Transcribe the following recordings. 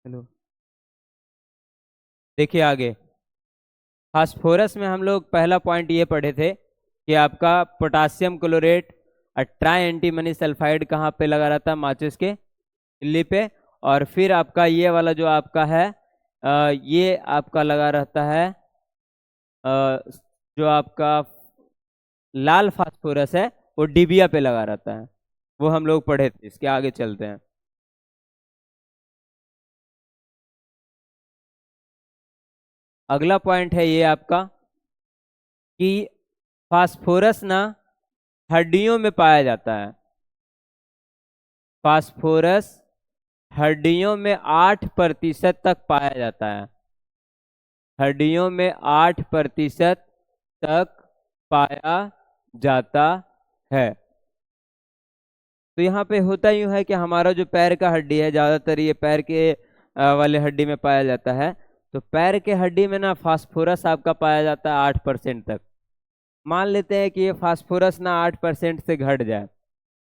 चलो देखिए आगे। फास्फोरस में हम लोग पहला पॉइंट ये पढ़े थे कि आपका potassium chlorate try antimony sulphide कहाँ पे लगा रहता है, माचिस के तिल्ली पे। और फिर आपका ये वाला जो आपका है ये आपका लगा रहता है अ, जो आपका लाल फास्फोरस है वो डिबिया पे लगा रहता है। वो हम लोग पढ़े थे। इसके आगे चलते हैं। अगला पॉइंट है ये आपका कि फास्फोरस ना हड्डियों में पाया जाता है। फास्फोरस हड्डियों में 8% तक पाया जाता है। हड्डियों में 8% तक पाया जाता है। तो यहाँ पे होता यूं है कि हमारा जो पैर का हड्डी है, ज्यादातर ये पैर के वाले हड्डी में पाया जाता है। तो पैर के हड्डी में ना फास्फोरस आपका पाया जाता है 8% तक। मान लेते हैं कि ये फास्फोरस ना 8% से घट जाए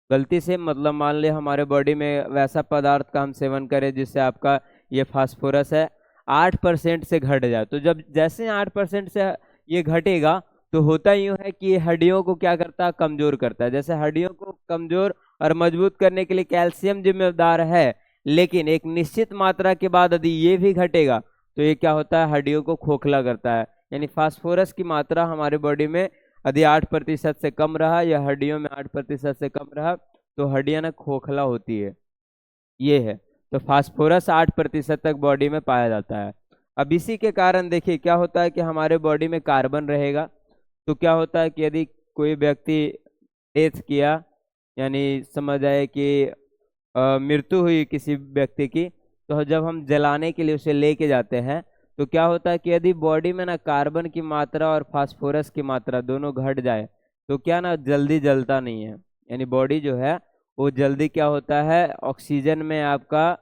गलती से, मतलब मान ले हमारे बॉडी में वैसा पदार्थ का हम सेवन करें जिससे आपका ये फास्फोरस है 8% से घट जाए। तो जब जैसे 8% से ये घटेगा तो होता यूं है कि ये हड्डियों को क्या करता है, कमजोर करता है। जैसे हड्डियों को कमजोर और मजबूत करने के लिए कैल्शियम जिम्मेदार है, लेकिन एक निश्चित मात्रा के बाद यदि ये भी घटेगा तो ये क्या होता है, हड्डियों को खोखला करता है। यानी फास्फोरस की मात्रा हमारे बॉडी में यदि 8% से कम रहा या हड्डियों में 8% से कम रहा तो हड्डियां ना खोखला होती है। ये है। तो फास्फोरस 8% तक बॉडी में पाया जाता है। अब इसी के कारण देखिए क्या होता है कि हमारे बॉडी में कार्बन रहेगा। तो क्या होता है कि यदि कोई व्यक्ति डेथ किया, यानी समझ आए कि मृत्यु हुई किसी व्यक्ति की, तो जब हम जलाने के लिए उसे लेके जाते हैं तो क्या होता है कि यदि बॉडी में ना कार्बन की मात्रा और फास्फोरस की मात्रा दोनों घट जाए तो क्या ना जल्दी जलता नहीं है। यानी बॉडी जो है वो जल्दी क्या होता है, ऑक्सीजन में आपका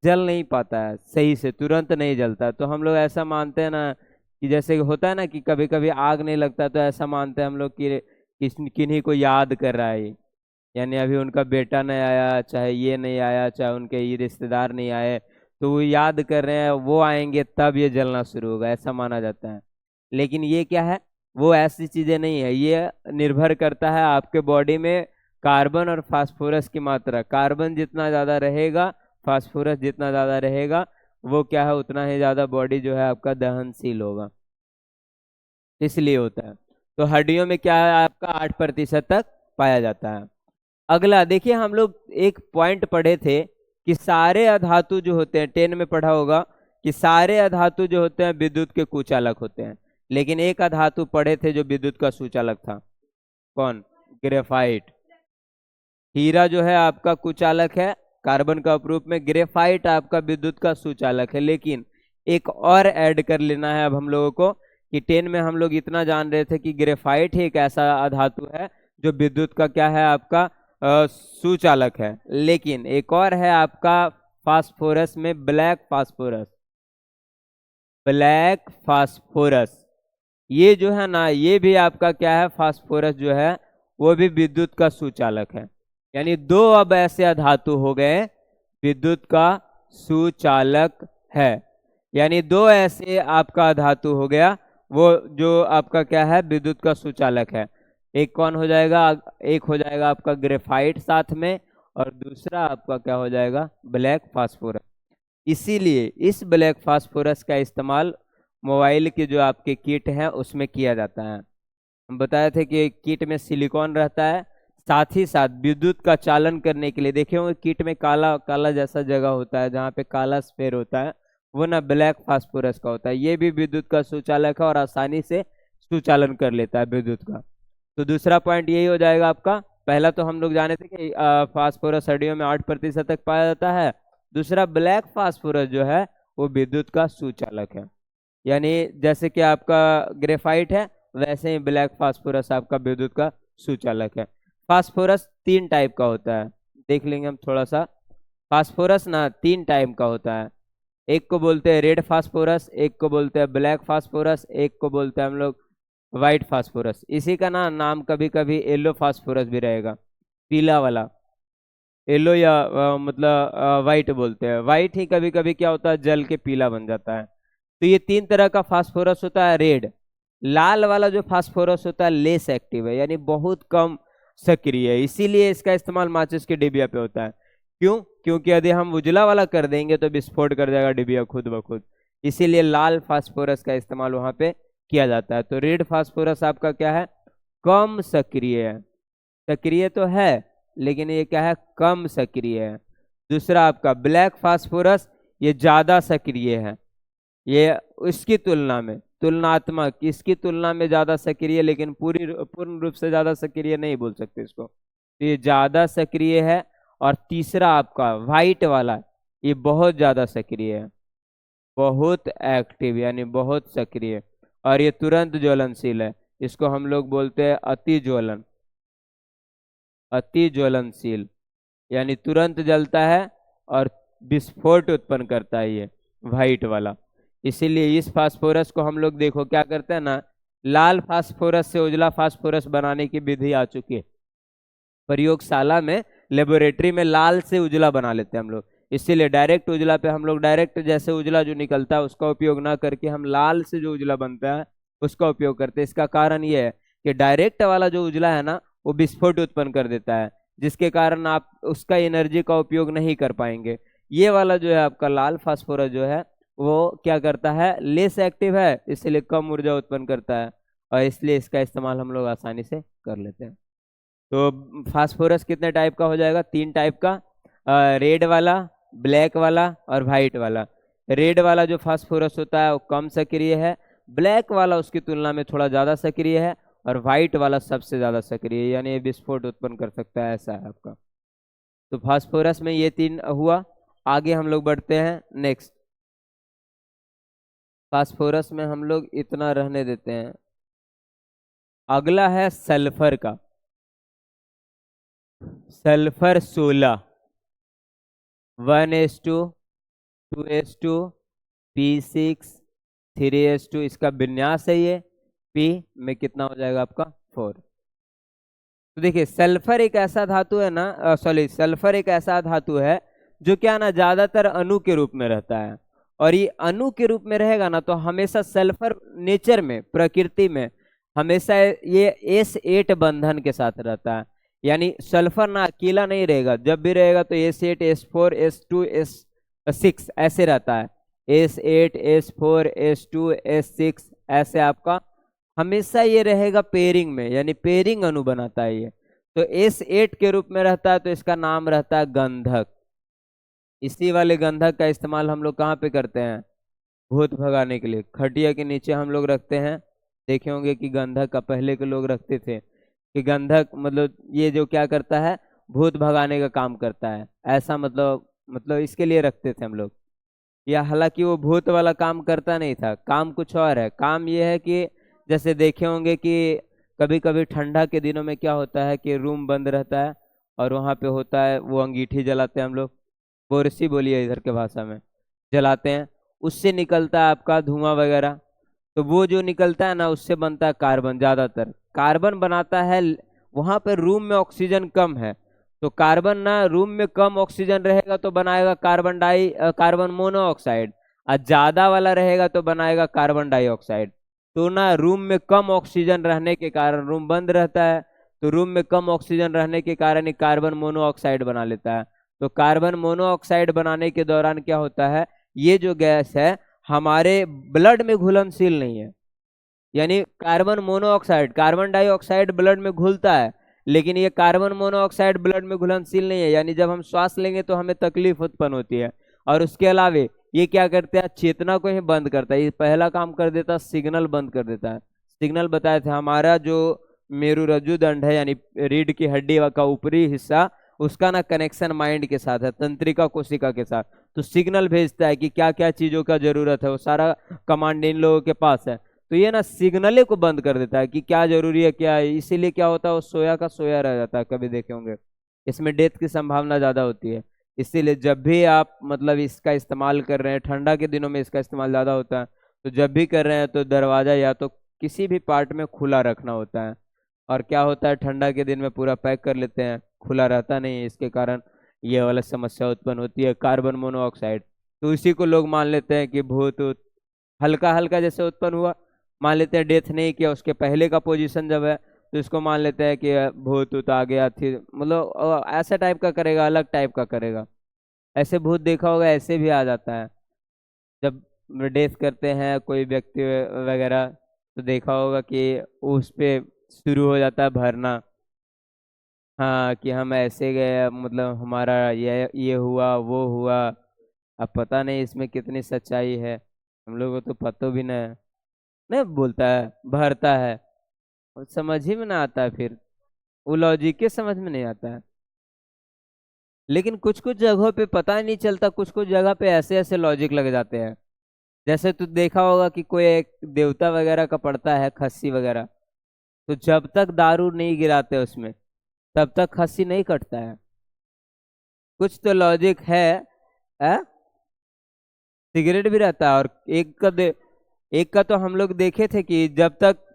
जल नहीं पाता है सही से, तुरंत नहीं जलता। तो हम लोग ऐसा मानते हैं ना कि जैसे होता है ना कि कभी कभी आग नहीं लगता, तो ऐसा मानते हैं हम लोग कि किन्हीं को याद कर रहा है ये। यानी अभी उनका बेटा नहीं आया, चाहे ये नहीं आया, चाहे उनके ये रिश्तेदार नहीं आए, तो वो याद कर रहे हैं, वो आएंगे तब ये जलना शुरू होगा, ऐसा माना जाता है। लेकिन ये क्या है, वो ऐसी चीजें नहीं है। ये निर्भर करता है आपके बॉडी में कार्बन और फास्फोरस की मात्रा। कार्बन जितना ज्यादा रहेगा, फास्फोरस जितना ज्यादा रहेगा, वो क्या है उतना ही ज्यादा बॉडी जो है आपका दहनशील होगा। इसलिए होता है। तो हड्डियों में क्या है आपका 8% तक पाया जाता है। अगला देखिए, हम लोग एक पॉइंट पढ़े थे कि सारे अधातु जो होते हैं, 10 में पढ़ा होगा कि सारे अधातु जो होते हैं विद्युत के कुचालक होते हैं। लेकिन एक अधातु पढ़े थे जो विद्युत का सुचालक था। कौन? ग्रेफाइट। हीरा जो है आपका कुचालक है कार्बन का अपरूप में, ग्रेफाइट आपका विद्युत का सुचालक है। लेकिन एक और ऐड कर लेना है अब हम लोगों को कि 10 में हम लोग इतना जान रहे थे कि ग्रेफाइट ही एक ऐसा अधातु है जो विद्युत का क्या है आपका सुचालक है। लेकिन एक और है आपका फास्फोरस में ब्लैक फास्फोरस। ब्लैक फास्फोरस ये जो है ना, ये भी आपका क्या है, फास्फोरस जो है वो भी विद्युत का सुचालक है। यानी दो अब ऐसे धातु हो गए विद्युत का सुचालक है। यानी दो ऐसे आपका धातु हो गया वो जो आपका क्या है, विद्युत का सुचालक है। एक कौन हो जाएगा, एक हो जाएगा आपका ग्रेफाइट साथ में, और दूसरा आपका क्या हो जाएगा, ब्लैक फास्फोरस। इसीलिए इस ब्लैक फास्फोरस का इस्तेमाल मोबाइल के जो आपके किट हैं उसमें किया जाता है। हम बताए थे कि किट में सिलिकॉन रहता है, साथ ही साथ विद्युत का चालन करने के लिए देखे होंगे किट में काला काला जैसा जगह होता है जहाँ पे काला स्फेयर होता है, वो ना ब्लैक फास्फोरस का होता है। ये भी विद्युत का सुचालक है और आसानी से सुचालन कर लेता है विद्युत का। तो दूसरा पॉइंट यही हो जाएगा आपका। पहला तो हम लोग जाने थे कि फास्फोरस हड्डियों में 8% तक पाया जाता है। दूसरा ब्लैक फास्फोरस जो है वो विद्युत का सुचालक है। यानी जैसे कि आपका ग्रेफाइट है वैसे ही ब्लैक फास्फोरस आपका विद्युत का सुचालक है। फास्फोरस 3 टाइप का होता है, देख लेंगे हम थोड़ा सा। फास्फोरस ना 3 टाइप का होता है। एक को बोलते हैं रेड फास्फोरस, एक को बोलते हैं ब्लैक फास्फोरस, एक को बोलते हैं हम लोग व्हाइट फास्फोरस। इसी का ना नाम कभी कभी येलो फास्फोरस भी रहेगा, पीला वाला। येलो या मतलब वाइट बोलते हैं। वाइट ही कभी कभी क्या होता है, जल के पीला बन जाता है। तो ये तीन तरह का फास्फोरस होता है। रेड, लाल वाला जो फास्फोरस होता है लेस एक्टिव है, यानी बहुत कम सक्रिय है, इसीलिए इसका इस्तेमाल माचिस के डिबिया पे होता है। क्यों? क्योंकि यदि हम उजला वाला कर देंगे तो विस्फोट कर जाएगा डिबिया खुद ब खुद, इसीलिए लाल फास्फोरस का इस्तेमाल वहां पे किया जाता है। तो रेड फास्फोरस आपका क्या है, कम सक्रिय है। सक्रिय तो है लेकिन ये क्या है, कम सक्रिय है। दूसरा आपका ब्लैक फास्फोरस, ये ज्यादा सक्रिय है, ये इसकी तुलना में, तुलनात्मक इसकी तुलना में ज्यादा सक्रिय, लेकिन पूर्ण रूप से ज्यादा सक्रिय नहीं बोल सकते इसको। तो ये ज्यादा सक्रिय है। और तीसरा आपका व्हाइट वाला, ये बहुत ज्यादा सक्रिय है, बहुत एक्टिव यानी बहुत सक्रिय, और ये तुरंत ज्वलनशील है। इसको हम लोग बोलते हैं अति ज्वलन, अति ज्वलनशील, यानी तुरंत जलता है और विस्फोट उत्पन्न करता है ये व्हाइट वाला। इसीलिए इस फास्फोरस को हम लोग देखो क्या करते हैं ना, लाल फास्फोरस से उजला फास्फोरस बनाने की विधि आ चुकी है प्रयोगशाला में, लेबोरेटरी में लाल से उजला बना लेते हैं हम लोग। इसीलिए डायरेक्ट उजला पे हम लोग डायरेक्ट जैसे उजला जो निकलता है उसका उपयोग ना करके हम लाल से जो उजला बनता है उसका उपयोग करते हैं। इसका कारण ये है कि डायरेक्ट वाला जो उजला है ना वो विस्फोट उत्पन्न कर देता है, जिसके कारण आप उसका एनर्जी का उपयोग नहीं कर पाएंगे। ये वाला जो है आपका लाल फास्फोरस जो है वो क्या करता है, लेस एक्टिव है, इसलिए कम ऊर्जा उत्पन्न करता है, और इसलिए इसका इस्तेमाल हम लोग आसानी से कर लेते हैं। तो फास्फोरस कितने टाइप का हो जाएगा, तीन टाइप का, रेड वाला, ब्लैक वाला और वाइट वाला। रेड वाला जो फास्फोरस होता है वो कम सक्रिय है, ब्लैक वाला उसकी तुलना में थोड़ा ज़्यादा सक्रिय है, और वाइट वाला सबसे ज़्यादा सक्रिय है, यानी ये विस्फोट उत्पन्न कर सकता है, ऐसा है आपका। तो फास्फोरस में ये तीन हुआ। आगे हम लोग बढ़ते हैं नेक्स्ट। फास्फोरस में हम लोग इतना रहने देते हैं। अगला है सल्फर का, sulphur 16, 1s2, 2s2, P6, 3s2, इसका विन्यास है ये। P में कितना हो जाएगा आपका 4। तो देखिए सल्फर एक ऐसा धातु है ना, सॉरी सल्फर एक ऐसा धातु है जो क्या ना ज्यादातर अणु के रूप में रहता है, और ये अणु के रूप में रहेगा ना तो हमेशा सल्फर नेचर में, प्रकृति में हमेशा ये S8 बंधन के साथ रहता है, यानी सल्फर ना अकेला नहीं रहेगा, जब भी रहेगा तो S8, S4, S2, S6 ऐसे रहता है। S8, S4, S2, S6 ऐसे आपका हमेशा ये रहेगा पेयरिंग में, यानी पेयरिंग अणु बनाता है ये। तो S8 के रूप में रहता है, तो इसका नाम रहता है गंधक। इसी वाले गंधक का इस्तेमाल हम लोग कहाँ पे करते हैं, भूत भगाने के लिए। खटिया के नीचे हम लोग रखते हैं, देखे होंगे कि गंधक का पहले के लोग रखते थे, कि गंधक मतलब ये जो क्या करता है, भूत भगाने का काम करता है, ऐसा मतलब इसके लिए रखते थे हम लोग। या हालांकि वो भूत वाला काम करता नहीं था, काम कुछ और है। काम ये है कि जैसे देखे होंगे कि कभी कभी ठंडा के दिनों में क्या होता है कि रूम बंद रहता है और वहाँ पे होता है वो अंगीठी जलाते हैं हम लोग, बोरसी बोलिए इधर के भाषा में, जलाते हैं, उससे निकलता है आपका धुआं वगैरह। तो वो जो निकलता है ना उससे बनता है कार्बन, ज्यादातर कार्बन बनाता है। वहां पर रूम में ऑक्सीजन कम है, तो कार्बन ना रूम में कम ऑक्सीजन रहेगा तो बनाएगा कार्बन मोनोऑक्साइड, और ज्यादा वाला रहेगा तो बनाएगा कार्बन डाइऑक्साइड। तो ना रूम में कम ऑक्सीजन रहने के कारण, रूम बंद रहता है तो रूम में कम ऑक्सीजन रहने के कारण ही कार्बन मोनोऑक्साइड बना लेता है। तो कार्बन मोनोऑक्साइड बनाने के दौरान क्या होता है, ये जो गैस है हमारे ब्लड में घुलनशील नहीं है, यानी carbon monoxide, carbon dioxide blood में घुलता है, लेकिन ये कार्बन मोनोऑक्साइड ब्लड में घुलनशील नहीं है, यानी जब हम श्वास लेंगे तो हमें तकलीफ उत्पन्न होती है। और उसके अलावे ये क्या करते हैं, चेतना को ही बंद करता है। ये पहला काम कर देता है, सिग्नल बंद कर देता है। सिग्नल बताए थे, हमारा जो मेरुरज्जु दंड है यानी रीढ़ की हड्डी का ऊपरी हिस्सा, उसका ना कनेक्शन माइंड के साथ है, तंत्रिका कोशिका के साथ। तो सिग्नल भेजता है कि क्या क्या चीजों का जरूरत है, वो सारा कमांड इन लोगों के पास है। तो ये ना सिग्नले को बंद कर देता है कि क्या जरूरी है क्या है, इसीलिए क्या होता है वो सोया का सोया रह जाता है। कभी देखे होंगे इसमें डेथ की संभावना ज्यादा होती है। इसीलिए जब भी आप मतलब इसका इस्तेमाल कर रहे हैं, ठंडा के दिनों में इसका इस्तेमाल ज्यादा होता है, तो जब भी कर रहे हैं तो दरवाजा या तो किसी भी पार्ट में खुला रखना होता है। और क्या होता है ठंडा के दिन में पूरा पैक कर लेते हैं, खुला रहता नहीं है, इसके कारण ये वाला समस्या उत्पन्न होती है, कार्बन मोनोऑक्साइड। तो इसी को लोग मान लेते हैं कि भूत हल्का हल्का जैसे उत्पन्न हुआ, मान लेते हैं डेथ नहीं किया, उसके पहले का पोजीशन जब है तो इसको मान लेते हैं कि भूत उत आ गया थी, मतलब ऐसा टाइप का करेगा, अलग टाइप का करेगा। ऐसे भूत देखा होगा, ऐसे भी आ जाता है जब डेथ करते हैं कोई व्यक्ति वगैरह, तो देखा होगा कि उस पे शुरू हो जाता है भरना। हाँ, कि हम ऐसे गए, मतलब हमारा ये हुआ वो हुआ। अब पता नहीं इसमें कितनी सच्चाई है, हम लोगों को तो पता भी नहीं है। नहीं बोलता है, भरता है, और समझ ही में ना आता है, फिर वो लॉजिक के समझ में नहीं आता है। लेकिन कुछ कुछ जगहों पे पता ही नहीं चलता, कुछ कुछ जगह पे ऐसे ऐसे लॉजिक लग जाते हैं। जैसे तू देखा होगा कि कोई एक देवता वगैरह का पड़ता है, खस्सी वगैरह, तो जब तक दारू नहीं गिराते उसमें, तब तक खस्सी नहीं कटता है। कुछ तो लॉजिक है? सिगरेट भी रहता है, और एक का तो हम लोग देखे थे कि जब तक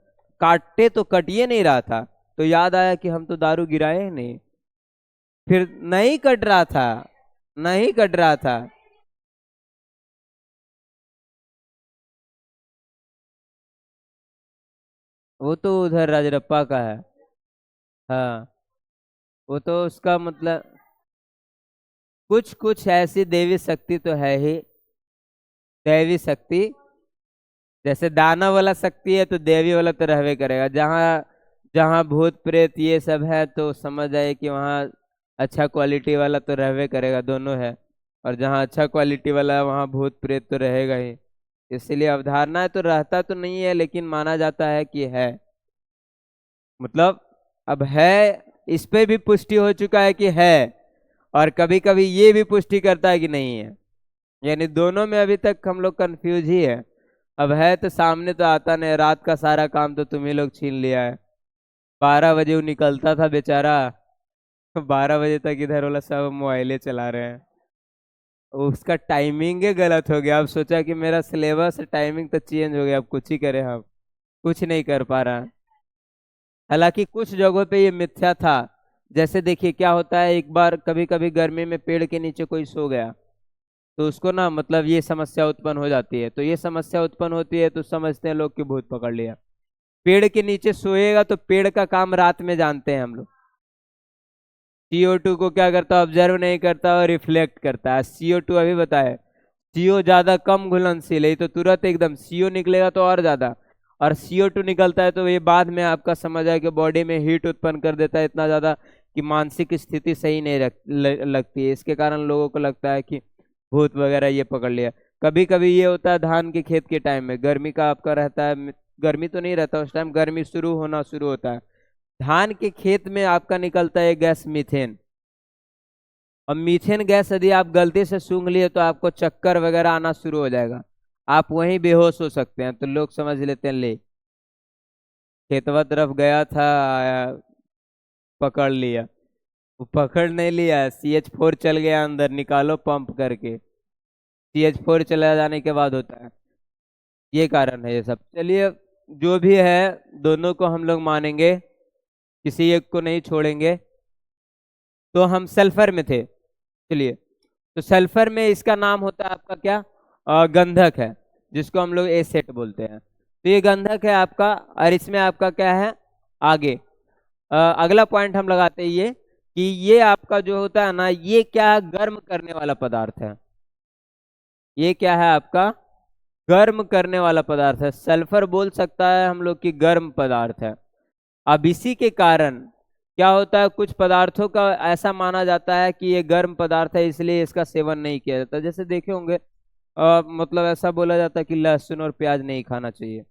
काटते तो कटिए नहीं रहा था, तो याद आया कि हम तो दारू गिराए ही नहीं, फिर नहीं कट रहा था, नहीं कट रहा था। वो तो उधर राजरप्पा का है। हाँ, वो तो उसका मतलब कुछ कुछ ऐसी देवी शक्ति तो है ही, दैवी शक्ति। जैसे दानव वाला शक्ति है तो देवी वाला तो रहबे करेगा। जहाँ जहाँ भूत प्रेत ये सब है तो समझ आए कि वहाँ अच्छा क्वालिटी वाला तो रहबे करेगा, दोनों है। और जहाँ अच्छा क्वालिटी वाला है वहाँ भूत प्रेत तो रहेगा ही। इसलिए अवधारणा है तो रहता तो नहीं है, लेकिन माना जाता है कि है। मतलब अब है, इस पे भी पुष्टि हो चुका है कि है, और कभी कभी ये भी पुष्टि करता है कि नहीं है। यानी दोनों में अभी तक हम लोग कंफ्यूज ही है। अब है तो सामने तो आता नहीं, रात का सारा काम तो तुम ही लोग छीन लिया है। 12 बजे वो निकलता था बेचारा, 12 बजे तक इधर वाला सब मोबाइले चला रहे हैं। उसका टाइमिंग ही गलत हो गया। अब सोचा कि मेरा सिलेबस टाइमिंग तो चेंज हो गया, अब कुछ ही करें हम, कुछ नहीं कर पा रहा। हालांकि कुछ जगहों पे ये मिथ्या था। जैसे देखिए क्या होता है, एक बार कभी कभी गर्मी में पेड़ के नीचे कोई सो गया, तो उसको ना मतलब ये समस्या उत्पन्न हो जाती है। तो ये समस्या उत्पन्न होती है तो समझते हैं लोग कि भूत पकड़ लिया। पेड़ के नीचे सोएगा तो पेड़ का काम रात में जानते हैं हम लोग। CO2 को क्या करता है, ऑब्जर्व नहीं करता और रिफ्लेक्ट करता है। CO2 अभी बताए, CO ज्यादा कम घुलनशील है, ये तो तुरंत एकदम CO निकलेगा तो और ज्यादा। और CO2 निकलता है तो ये बाद में आपका समझ आए कि बॉडी में हीट उत्पन्न कर देता है इतना ज्यादा कि मानसिक स्थिति सही नहीं लगती है। इसके कारण लोगों को लगता है कि भूत वगैरह ये पकड़ लिया। कभी कभी ये होता है धान के खेत के टाइम में, गर्मी का आपका रहता है, गर्मी तो नहीं रहता उस टाइम, गर्मी शुरू होता है। धान के खेत में आपका निकलता है गैस मीथेन। और मीथेन गैस यदि आप गलती से सूंघ लिए तो आपको चक्कर वगैरह आना शुरू हो जाएगा, आप वहीं बेहोश हो सकते हैं। तो लोग समझ लेते हैं ले खेतवा तरफ गया था, आया, पकड़ लिया। वो पकड़ नहीं लिया, CH4 चल गया अंदर, निकालो पंप करके। CH4 चला जाने के बाद होता है, ये कारण है ये सब। चलिए, जो भी है दोनों को हम लोग मानेंगे, किसी एक को नहीं छोड़ेंगे। तो हम सल्फर में थे, चलिए। तो सल्फर में इसका नाम होता है आपका क्या, गंधक है, जिसको हम लोग एसेट बोलते हैं। तो ये गंधक है आपका, और इसमें आपका क्या है आगे, अगला पॉइंट हम लगाते हैं ये कि ये आपका जो होता है ना, ये क्या है, गर्म करने वाला पदार्थ है। ये क्या है आपका, गर्म करने वाला पदार्थ है। सल्फर बोल सकता है हम लोग की गर्म पदार्थ है। अब इसी के कारण क्या होता है, कुछ पदार्थों का ऐसा माना जाता है कि ये गर्म पदार्थ है, इसलिए इसका सेवन नहीं किया जाता। जैसे देखे होंगे, मतलब ऐसा बोला जाता है कि लहसुन और प्याज नहीं खाना चाहिए।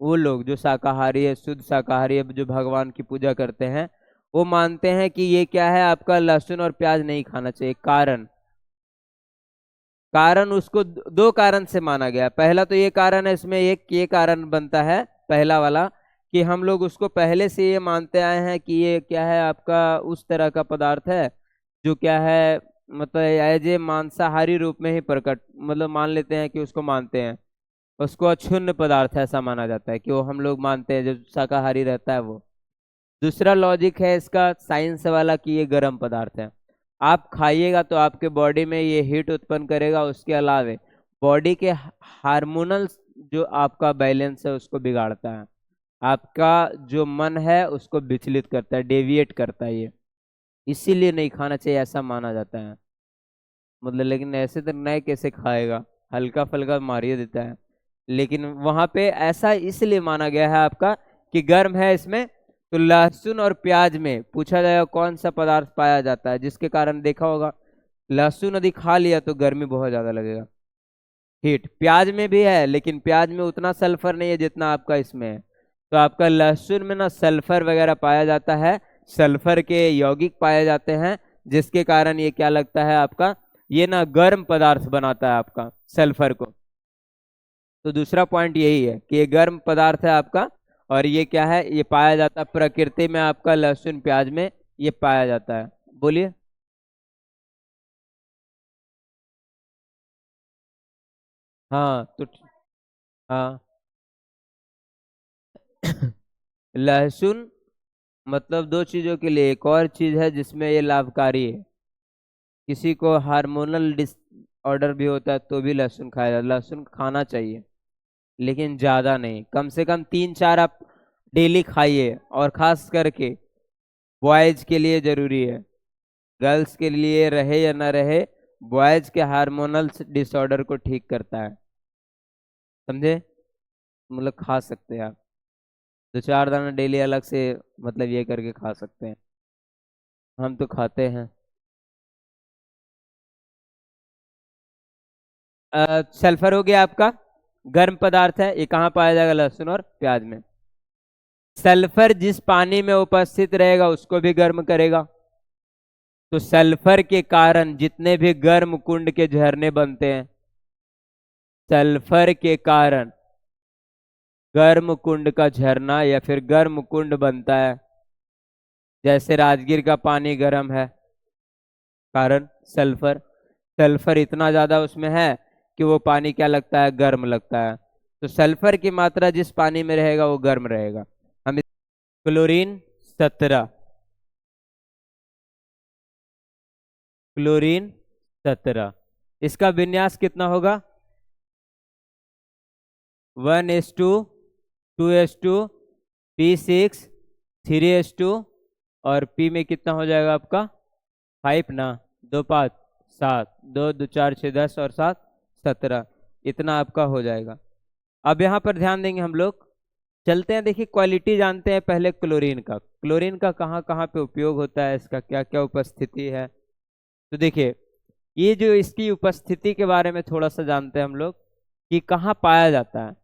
वो लोग जो शाकाहारी है, शुद्ध शाकाहारी है, जो भगवान की पूजा करते हैं, वो मानते हैं कि ये क्या है आपका, लहसुन और प्याज नहीं खाना चाहिए। कारण कारण उसको दो कारण से माना गया। पहला तो ये कारण है, इसमें एक ये कारण बनता है, पहला वाला, कि हम लोग उसको पहले से ये मानते आए हैं कि ये क्या है आपका उस तरह का पदार्थ है जो क्या है, मतलब एज ए मांसाहारी रूप में ही प्रकट, मतलब मान लेते हैं कि उसको मानते हैं, उसको अक्षुण्ण पदार्थ ऐसा माना जाता है कि वो हम लोग मानते हैं जो शाकाहारी रहता है वो। दूसरा लॉजिक है इसका साइंस वाला कि ये गर्म पदार्थ है। आप खाइएगा तो आपके बॉडी में ये हीट उत्पन्न करेगा, उसके अलावा बॉडी के हार्मोनल जो आपका बैलेंस है उसको बिगाड़ता है, आपका जो मन है उसको विचलित करता है, डेविएट करता है ये, इसीलिए नहीं खाना चाहिए ऐसा माना जाता है। मतलब लेकिन ऐसे तो नहीं कैसे खाएगा, हल्का फुल्का मारिए देता है, लेकिन वहां पे ऐसा इसलिए माना गया है आपका कि गर्म है इसमें। तो लहसुन और प्याज में पूछा जाएगा कौन सा पदार्थ पाया जाता है जिसके कारण देखा होगा लहसुन यदि खा लिया तो गर्मी बहुत ज्यादा लगेगा, हीट। प्याज में भी है लेकिन प्याज में उतना सल्फर नहीं है जितना आपका इसमें है। तो आपका लहसुन में ना सल्फर वगैरह पाया जाता है, सल्फर के यौगिक पाए जाते हैं, जिसके कारण ये क्या लगता है आपका, ये ना गर्म पदार्थ बनाता है आपका सल्फर को। तो दूसरा पॉइंट यही है कि ये गर्म पदार्थ है आपका, और ये क्या है, ये पाया जाता है प्रकृति में आपका लहसुन प्याज में ये पाया जाता है। बोलिए। हाँ तो हाँ लहसुन मतलब दो चीजों के लिए, एक और चीज है जिसमें ये लाभकारी है, किसी को हार्मोनल डिसऑर्डर भी होता है तो भी लहसुन खाया जाता है। लहसुन खाना चाहिए लेकिन ज्यादा नहीं, कम से कम 3-4 आप डेली खाइए, और खास करके बॉयज के लिए जरूरी है, गर्ल्स के लिए रहे या ना रहे, बॉयज के हार्मोनल डिसऑर्डर को ठीक करता है, समझे। मतलब खा सकते हैं आप 2-4 दाना डेली अलग से, मतलब ये करके खा सकते हैं, हम तो खाते हैं। सल्फर हो गया आपका, गर्म पदार्थ है, ये कहाँ पाया जाएगा, लहसुन और प्याज में। सल्फर जिस पानी में उपस्थित रहेगा उसको भी गर्म करेगा, तो सल्फर के कारण जितने भी गर्म कुंड के झरने बनते हैं, सल्फर के कारण गर्म कुंड का झरना या फिर गर्म कुंड बनता है। जैसे राजगीर का पानी गर्म है, कारण सल्फर, सल्फर इतना ज्यादा उसमें है कि वो पानी क्या लगता है, गर्म लगता है। तो सल्फर की मात्रा जिस पानी में रहेगा वो गर्म रहेगा। हम क्लोरीन 17, क्लोरीन 17, इसका विन्यास कितना होगा, 1s2, 2s2, P6, 3s2, और P में कितना हो जाएगा आपका 5 ना, 2 5 7, 2 2 4 6 10 और 7 17, इतना आपका हो जाएगा। अब यहाँ पर ध्यान देंगे हम लोग, चलते हैं, देखिए क्वालिटी जानते हैं पहले क्लोरीन का, क्लोरीन का कहाँ कहाँ पे उपयोग होता है, इसका क्या क्या उपस्थिति है। तो देखिए ये जो इसकी उपस्थिति के बारे में थोड़ा सा जानते हैं हम लोग कि कहाँ पाया जाता है।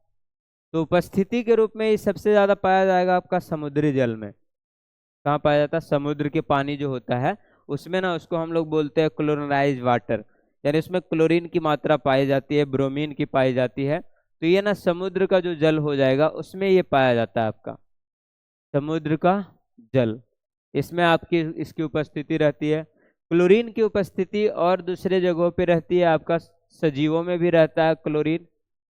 तो उपस्थिति के रूप में ये सबसे ज्यादा पाया जाएगा आपका समुद्री जल में। कहाँ पाया जाता है, समुद्र के पानी जो होता है उसमें ना, उसको हम लोग बोलते हैं क्लोरिनाइज वाटर, यानी उसमें क्लोरीन की मात्रा पाई जाती है, ब्रोमीन की पाई जाती है। तो ये ना समुद्र का जो जल हो जाएगा उसमें ये पाया जाता है आपका समुद्र का जल, इसमें आपकी इसकी उपस्थिति रहती है। क्लोरीन की उपस्थिति और दूसरे जगहों पे रहती है आपका, सजीवों में भी रहता है क्लोरीन,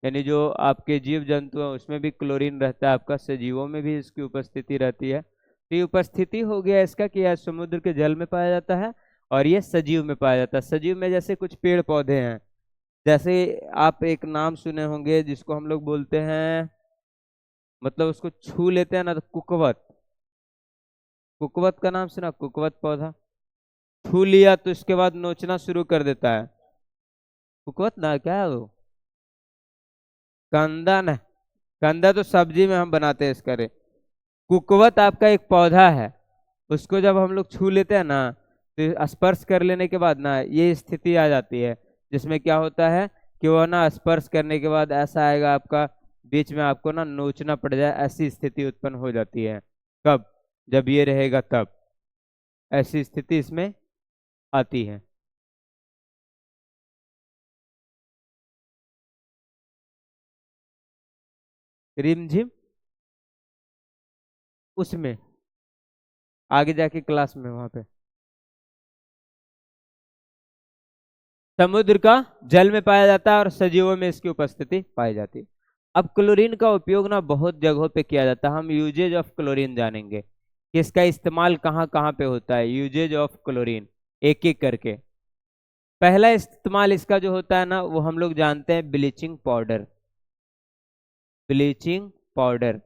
यानी जो आपके जीव जंतु हैं उसमें भी क्लोरीन रहता है आपका, सजीवों में भी इसकी उपस्थिति रहती है। तो ये उपस्थिति हो गया इसका कि यह समुद्र के जल में पाया जाता है और ये सजीव में पाया जाता है। सजीव में जैसे कुछ पेड़ पौधे हैं, जैसे आप एक नाम सुने होंगे जिसको हम लोग बोलते हैं, मतलब उसको छू लेते हैं ना तो कुकवत, कुकवत का नाम सुना, कुकवत पौधा, छू लिया तो इसके बाद नोचना शुरू कर देता है, कुकवत ना, क्या है वो, कंदा ना, कंदा तो सब्जी में हम बनाते हैं इसका रे। कुकवत आपका एक पौधा है, उसको जब हम लोग छू लेते हैं ना तो स्पर्श कर लेने के बाद ना ये स्थिति आ जाती है जिसमें क्या होता है कि वो ना स्पर्श करने के बाद ऐसा आएगा आपका, बीच में आपको ना नोचना पड़ जाए, ऐसी स्थिति उत्पन्न हो जाती है। कब, जब ये रहेगा तब ऐसी स्थिति इसमें आती है। रिमझिम उसमें आगे जाके क्लास में वहां पे समुद्र का जल में पाया जाता है और सजीवों में इसकी उपस्थिति पाई जाती है। अब क्लोरीन का उपयोग ना बहुत जगहों पे किया जाता है, हम यूजेज ऑफ क्लोरीन जानेंगे कि इसका इस्तेमाल कहाँ कहाँ पे होता है, यूजेज ऑफ क्लोरीन। एक एक करके। पहला इस्तेमाल इसका जो होता है ना, वो हम लोग जानते हैं bleaching powder. Bleaching powder,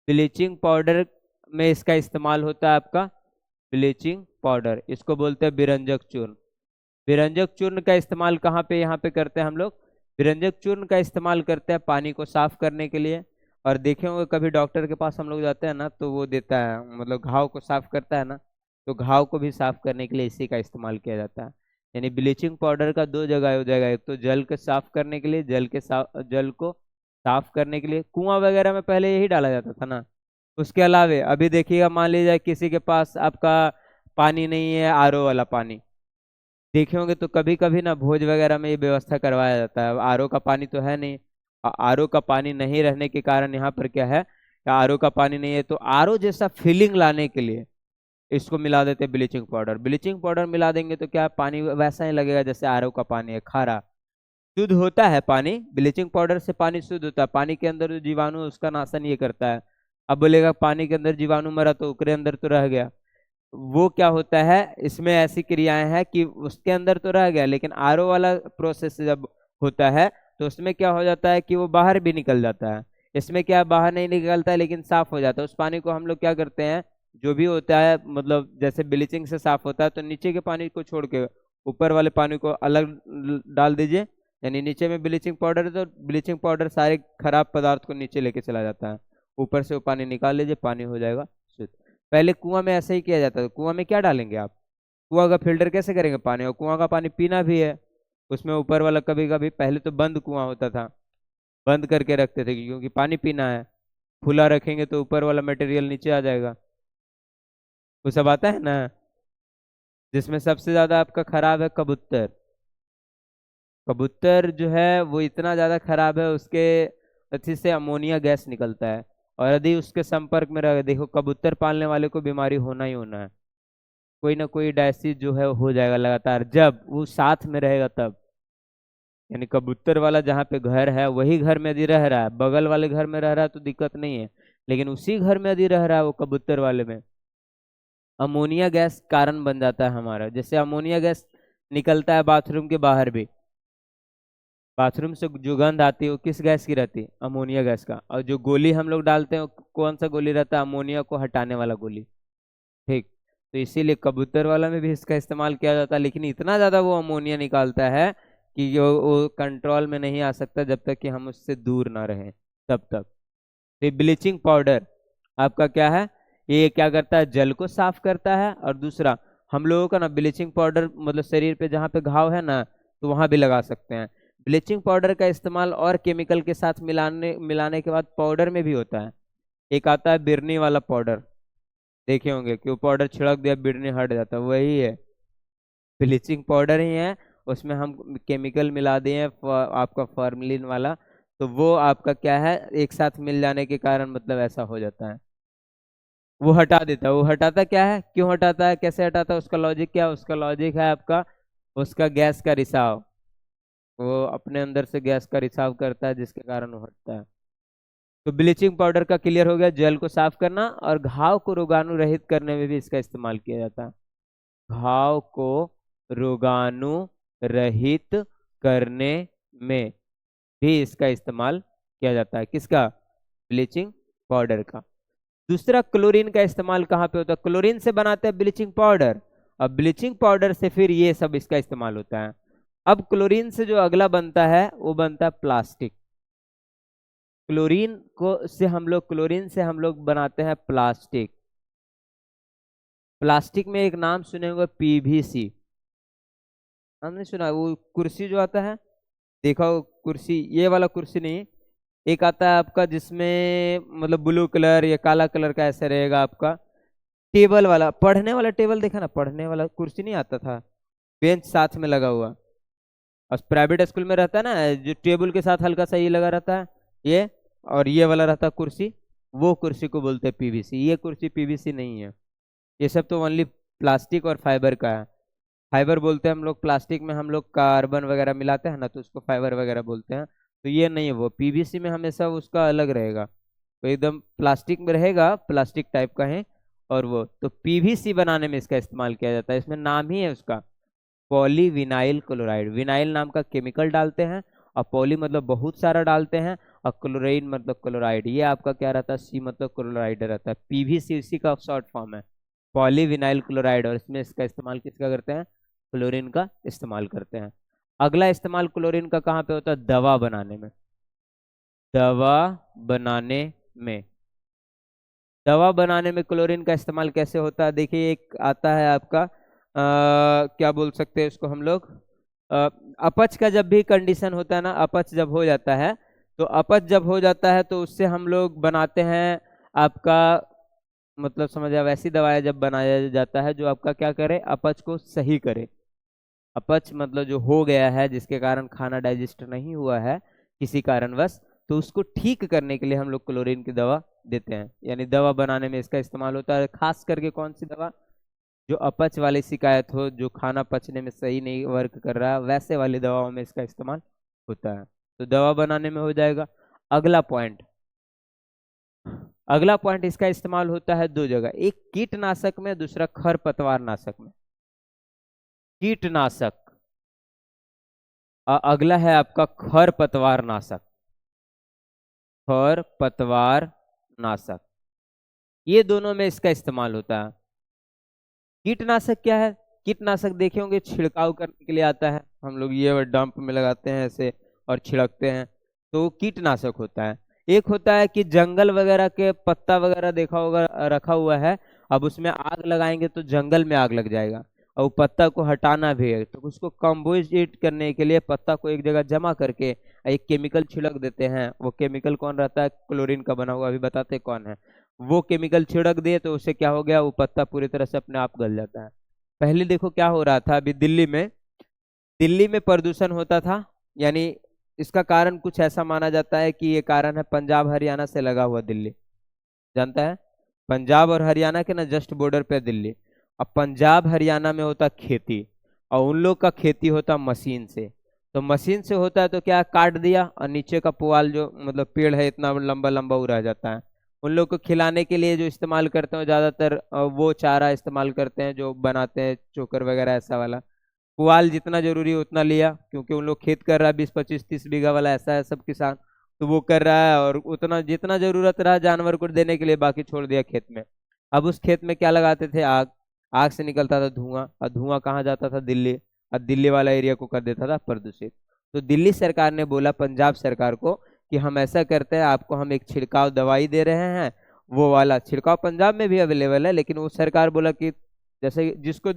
bleaching powder में इसका इस्तेमाल होता है आपका ब्लीचिंग पाउडर, इसको बोलते हैं विरंजक चूर्ण। विरंजक चूर्ण का इस्तेमाल कहाँ पे यहाँ पे करते हैं हम लोग? विरंजक चूर्ण का इस्तेमाल करते हैं पानी को साफ करने के लिए। और देखे होंगे कभी डॉक्टर के पास हम लोग जाते हैं ना, तो वो देता है, मतलब घाव को साफ करता है ना, तो घाव को भी साफ करने के लिए इसी का इस्तेमाल किया जाता है। यानी ब्लीचिंग पाउडर का दो जगह हो जाएगा, एक तो जल को साफ करने के लिए, जल को साफ करने के लिए कुआं वगैरह में पहले यही डाला जाता था ना। उसके अलावे अभी देखिएगा, मान लीजिए किसी के पास आपका पानी नहीं है, आरओ वाला पानी, देखे होंगे तो कभी कभी ना भोज वगैरह में ये व्यवस्था करवाया जाता है। आरओ का पानी तो है नहीं, आरओ का पानी नहीं रहने के कारण यहाँ पर क्या है, आरओ का पानी नहीं है, तो आरओ जैसा फीलिंग लाने के लिए इसको मिला देते हैं ब्लीचिंग पाउडर। ब्लीचिंग पाउडर मिला देंगे तो क्या पानी वैसा ही लगेगा जैसे आरओ का पानी है, खारा। शुद्ध होता है पानी, ब्लीचिंग पाउडर से पानी शुद्ध होता है। पानी के अंदर जो जीवाणु है उसका नाशन ये करता है। अब बोलेगा पानी के अंदर जीवाणु मरा तो उसके अंदर तो रह गया, वो क्या होता है, इसमें ऐसी क्रियाएं हैं कि उसके अंदर तो रह गया, लेकिन आरओ वाला प्रोसेस जब होता है तो उसमें क्या हो जाता है कि वो बाहर भी निकल जाता है। इसमें क्या बाहर नहीं निकलता है लेकिन साफ हो जाता है। उस पानी को हम लोग क्या करते हैं, जो भी होता है, मतलब जैसे ब्लीचिंग से साफ होता है तो नीचे के पानी को छोड़ के ऊपर वाले पानी को अलग डाल दीजिए। यानी नीचे में ब्लीचिंग पाउडर है तो ब्लीचिंग पाउडर सारे खराब पदार्थ को नीचे लेके चला जाता है, ऊपर से वो पानी निकाल लीजिए, पानी हो जाएगा शुद्ध। पहले कुआं में ऐसे ही किया जाता था। कुआं में क्या डालेंगे आप, कुआं का फिल्टर कैसे करेंगे पानी, और कुआं का पानी पीना भी है, उसमें ऊपर वाला कभी कभी पहले तो बंद कुआं होता था, बंद करके रखते थे क्योंकि पानी पीना है। खुला रखेंगे तो ऊपर वाला मटेरियल नीचे आ जाएगा। वो सब आता है ना। जिसमें सबसे ज्यादा आपका खराब है कबूतर। कबूतर जो है वो इतना ज्यादा खराब है, उसके अच्छे से अमोनिया गैस निकलता है, और यदि उसके संपर्क में रह, देखो कबूतर पालने वाले को बीमारी होना ही होना है, कोई ना कोई डायसिस जो है हो जाएगा लगातार, जब वो साथ में रहेगा तब। यानी कबूतर वाला जहाँ पे घर है वही घर में यदि रह रहा है, बगल वाले घर में रह रहा है तो दिक्कत नहीं है, लेकिन उसी घर में यदि रह रहा है वो कबूतर वाले में, अमोनिया गैस कारण बन जाता है हमारा। जैसे अमोनिया गैस निकलता है बाथरूम के बाहर भी, बाथरूम से जो गंध आती है वो किस गैस की रहती है, अमोनिया गैस का। और जो गोली हम लोग डालते हैं वो कौन सा गोली रहता है, अमोनिया को हटाने वाला गोली। ठीक, तो इसीलिए कबूतर वाला में भी इसका इस्तेमाल किया जाता है, लेकिन इतना ज़्यादा वो अमोनिया निकालता है कि वो कंट्रोल में नहीं आ सकता जब तक कि हम उससे दूर ना रहें, तब तक। तो ब्लीचिंग पाउडर आपका क्या है, ये क्या करता है, जल को साफ करता है। और दूसरा, हम लोगों का ना ब्लीचिंग पाउडर मतलब शरीर पे जहाँ पे घाव है ना, तो वहाँ भी लगा सकते हैं। ब्लीचिंग पाउडर का इस्तेमाल और केमिकल के साथ मिलाने मिलाने के बाद पाउडर में भी होता है। एक आता है बिरनी वाला पाउडर, देखे होंगे कि वो पाउडर छिड़क दिया बिरनी हट जाता है, वही है, ब्लीचिंग पाउडर ही है। उसमें हम केमिकल मिला दिए हैं आपका फॉर्मलिन वाला, तो वो आपका क्या है, एक साथ मिल जाने के कारण मतलब ऐसा हो जाता है, वो हटा देता है। वो हटाता क्या है, क्यों हटाता है, कैसे हटाता है, उसका लॉजिक क्या है, उसका लॉजिक है आपका उसका गैस का रिसाव। वो अपने अंदर से गैस का रिसाव करता है जिसके कारण वो हटता है। तो ब्लीचिंग पाउडर का क्लियर हो गया, जल को साफ करना, और घाव को रोगाणु रहित करने में भी इसका इस्तेमाल किया जाता है। घाव को रोगाणु रहित करने में भी इसका इस्तेमाल किया जाता है, किसका, ब्लीचिंग पाउडर का। दूसरा, क्लोरीन का इस्तेमाल कहाँ पे होता है, क्लोरीन से बनाते हैं ब्लीचिंग पाउडर, और ब्लीचिंग पाउडर से फिर ये सब इसका इस्तेमाल होता है। अब क्लोरीन से जो अगला बनता है वो बनता है प्लास्टिक। क्लोरीन से हम लोग बनाते हैं प्लास्टिक। प्लास्टिक में एक नाम सुने होंगे, पीवीसी, हमने सुना, वो कुर्सी जो आता है, देखा हो कुर्सी, ये वाला कुर्सी नहीं, एक आता है आपका जिसमें मतलब ब्लू कलर या काला कलर का ऐसे रहेगा आपका, टेबल वाला, पढ़ने वाला टेबल, देखा ना, पढ़ने वाला कुर्सी नहीं आता था, बेंच साथ में लगा हुआ, और प्राइवेट स्कूल में रहता है ना जो टेबल के साथ हल्का सा ये लगा रहता है, ये, और ये वाला रहता है कुर्सी, वो कुर्सी को बोलते हैं पीवीसी। ये कुर्सी पीवीसी नहीं है, ये सब तो ओनली प्लास्टिक और फाइबर का है। फाइबर बोलते हैं हम लोग, प्लास्टिक में हम लोग कार्बन वगैरह मिलाते हैं ना, तो उसको फाइबर वगैरह बोलते हैं। तो ये नहीं है, वो पीवीसी में हमेशा उसका अलग रहेगा, तो एकदम प्लास्टिक में रहेगा, प्लास्टिक टाइप का है, और वो तो पीवीसी बनाने में इसका इस्तेमाल किया जाता है। इसमें नाम ही है उसका पॉलीविनाइल क्लोराइड। विनाइल नाम का केमिकल डालते हैं और पॉली मतलब बहुत सारा डालते हैं और क्लोराइड मतलब क्लोराइड। ये आपका क्या रहता है, सी मतलब क्लोराइड रहता है। पीवीसी इसी का शॉर्ट फॉर्म है, पॉलीविनाइल क्लोराइड। और इसमें इसका इस्तेमाल किसका करते हैं, क्लोरीन का इस्तेमाल करते हैं। अगला इस्तेमाल क्लोरीन का कहाँ पे होता है, दवा बनाने में। दवा बनाने में, दवा बनाने में क्लोरीन का इस्तेमाल कैसे होता है, देखिए एक आता है आपका क्या बोल सकते हैं इसको हम लोग, अ, अपच का जब भी कंडीशन होता है ना, अपच जब हो जाता है, तो अपच जब हो जाता है तो उससे हम लोग बनाते हैं आपका, मतलब समझ आया, वैसी दवाएं जब बनाया जाता है जो आपका क्या करे, अपच को सही करे। अपच मतलब जो हो गया है जिसके कारण खाना डाइजेस्ट नहीं हुआ है किसी कारणवश, तो उसको ठीक करने के लिए हम लोग क्लोरीन की दवा देते हैं। यानी दवा बनाने में इसका इस्तेमाल होता है। खास करके कौन सी दवा, जो अपच वाली शिकायत हो, जो खाना पचने में सही नहीं वर्क कर रहा, वैसे वाली दवाओं में इसका इस्तेमाल होता है। तो दवा बनाने में हो जाएगा। अगला पॉइंट, अगला पॉइंट इसका इस्तेमाल होता है दो जगह, एक कीटनाशक में, दूसरा खरपतवार नाशक में। कीटनाशक, अगला है आपका खरपतवार नाशक। खरपतवार नाशक, ये दोनों में इसका इस्तेमाल होता है। कीटनाशक क्या है, कीटनाशक देखे होंगे छिड़काव करने के लिए आता है, हम लोग ये डंप में लगाते हैं ऐसे और छिड़कते हैं, तो कीटनाशक होता है। एक होता है कि जंगल वगैरह के पत्ता वगैरह देखा होगा रखा हुआ है, अब उसमें आग लगाएंगे तो जंगल में आग लग जाएगा, और वो पत्ता को हटाना भी है, तो उसको कंपोजिट करने के लिए पत्ता को एक जगह जमा करके एक केमिकल छिड़क देते हैं। वो केमिकल कौन रहता है, क्लोरीन का बना हुआ, अभी बताते हैं कौन है। वो केमिकल छिड़क दिए तो उससे क्या हो गया, वो पत्ता पूरी तरह से अपने आप गल जाता है। पहले देखो क्या हो रहा था, अभी दिल्ली में प्रदूषण होता था, यानी इसका कारण कुछ ऐसा माना जाता है कि ये कारण है पंजाब हरियाणा से लगा हुआ दिल्ली, जानता है, पंजाब और हरियाणा के ना जस्ट बॉर्डर पे दिल्ली। अब पंजाब हरियाणा में होता खेती, और उन लोग का खेती होता मशीन से। तो मशीन से होता है तो क्या, काट दिया और नीचे का पुआल जो मतलब पेड़ है इतना लंबा लंबा वो रह जाता है। उन लोग को खिलाने के लिए जो इस्तेमाल करते हैं ज्यादातर वो चारा इस्तेमाल करते हैं जो बनाते हैं चोकर वगैरह ऐसा वाला। पुआल जितना जरूरी है उतना लिया, क्योंकि उन लोग खेत कर रहा है 20 25 30 बीघा वाला, ऐसा है सब किसान, तो वो कर रहा है, और उतना जितना जरूरत रहा जानवर को देने के लिए बाकी छोड़ दिया खेत में। अब उस खेत में क्या लगाते थे, आग। आग से निकलता था धुआं, और धुआं कहाँ जाता था, दिल्ली, और दिल्ली वाला एरिया को कर देता था प्रदूषित। तो दिल्ली सरकार ने बोला पंजाब सरकार को कि हम ऐसा करते हैं, आपको हम एक छिड़काव दवाई दे रहे हैं, वो वाला छिड़काव पंजाब में भी अवेलेबल है, लेकिन वो सरकार बोला कि जैसे जिसको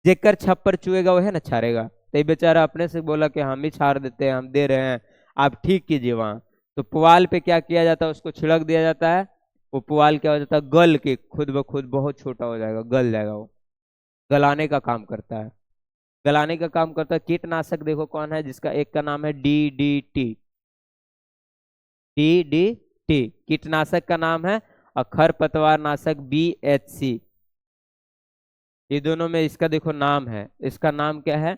जेकर छप्पर चुएगा वह ना छाड़ेगा, तो ये बेचारा अपने से बोला कि हम ही छाड़ देते हैं, हम दे रहे हैं, आप ठीक कीजिए वहाँ। तो पुआल पे क्या किया जाता है, उसको छिड़क दिया जाता है, वो पुआल क्या हो जाता है, गल के खुद ब खुद बहुत छोटा हो जाएगा, गल जाएगा वो, गलाने का काम करता है। गलाने का काम करता है। कीटनाशक देखो कौन है, जिसका एक का नाम है DDT। DDT कीटनाशक का नाम है, और खरपतवार नाशक BHC। ये दोनों में इसका देखो नाम है, इसका नाम क्या है,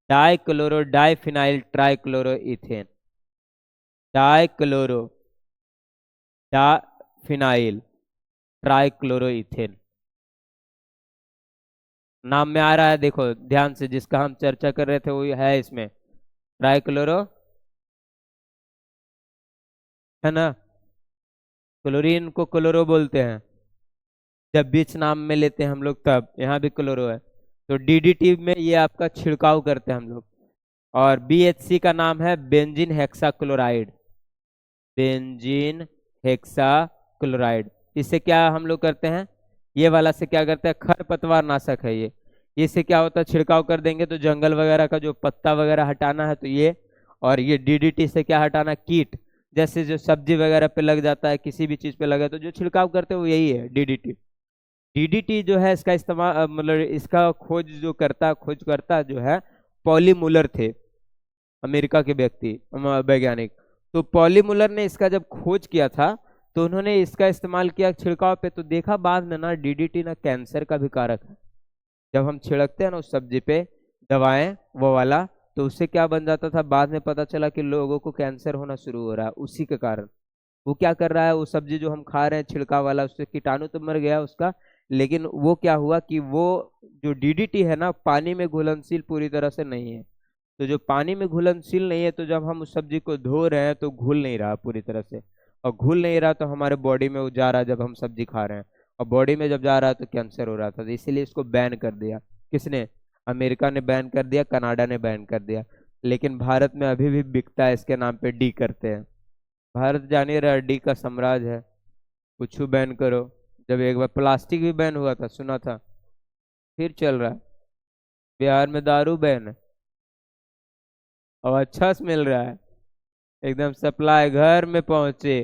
dichloro diphenyl trichloro ethane. Dichloro diphenyl trichloro ethane नाम में आ रहा है, देखो ध्यान से, जिसका हम चर्चा कर रहे थे वो है इसमें ट्राइक्लोरो, है ना। क्लोरीन को क्लोरो बोलते हैं जब बीच नाम में लेते हैं हम लोग, तब यहाँ भी क्लोरो है। तो DDT में ये आपका छिड़काव करते हैं हम लोग। और BHC का नाम है benzene hexa chloride. Benzene hexa chloride, इससे क्या हम लोग करते हैं, ये वाला से क्या करते हैं, खरपतवार नाशक है ये। इससे क्या होता है, छिड़काव कर देंगे तो जंगल वगैरह का जो पत्ता वगैरह हटाना है तो ये, और ये DDT से क्या हटाना, कीट, जैसे जो सब्जी वगैरह पे लग जाता है, किसी भी चीज पे लगा तो जो छिड़काव करते हैं वो यही है DDT। DDT जो है इसका इस्तेमाल मतलब इसका खोज करता जो है पॉली मुलर थे, अमेरिका के व्यक्ति वैज्ञानिक। तो पॉली मुलर ने इसका जब खोज किया था तो उन्होंने इसका इस्तेमाल किया छिड़काव पे, तो देखा बाद में ना DDT ना कैंसर का भी कारक है। जब हम छिड़कते हैं ना उस सब्जी पे दवाएं वो वाला, तो उससे क्या बन जाता था, बाद में पता चला कि लोगों को कैंसर होना शुरू हो रहा है उसी के कारण। वो क्या कर रहा है, वो सब्जी जो हम खा रहे हैं छिड़काव वाला, उससे कीटाणु तो मर गया उसका, लेकिन वो क्या हुआ कि वो जो डीडीटी है ना, पानी में घुलनशील पूरी तरह से नहीं है। तो जो पानी में घुलनशील नहीं है, तो जब हम उस सब्जी को धो रहे हैं तो घुल नहीं रहा पूरी तरह से, और घुल नहीं रहा तो हमारे बॉडी में वो जा रहा है जब हम सब्जी खा रहे हैं, और बॉडी में जब जा रहा है तो कैंसर हो रहा था। तो इसीलिए इसको बैन कर दिया। किसने? अमेरिका ने बैन कर दिया, कनाडा ने बैन कर दिया। लेकिन भारत में अभी भी बिकता है, इसके नाम पे डी करते हैं। भारत जानिए रहा डी का साम्राज्य है। कुछ बैन करो। जब एक बार प्लास्टिक भी बैन हुआ था, सुना था, फिर चल रहा है। बिहार में दारू बैन है और अच्छा से मिल रहा है, एकदम सप्लाई घर में पहुंचे।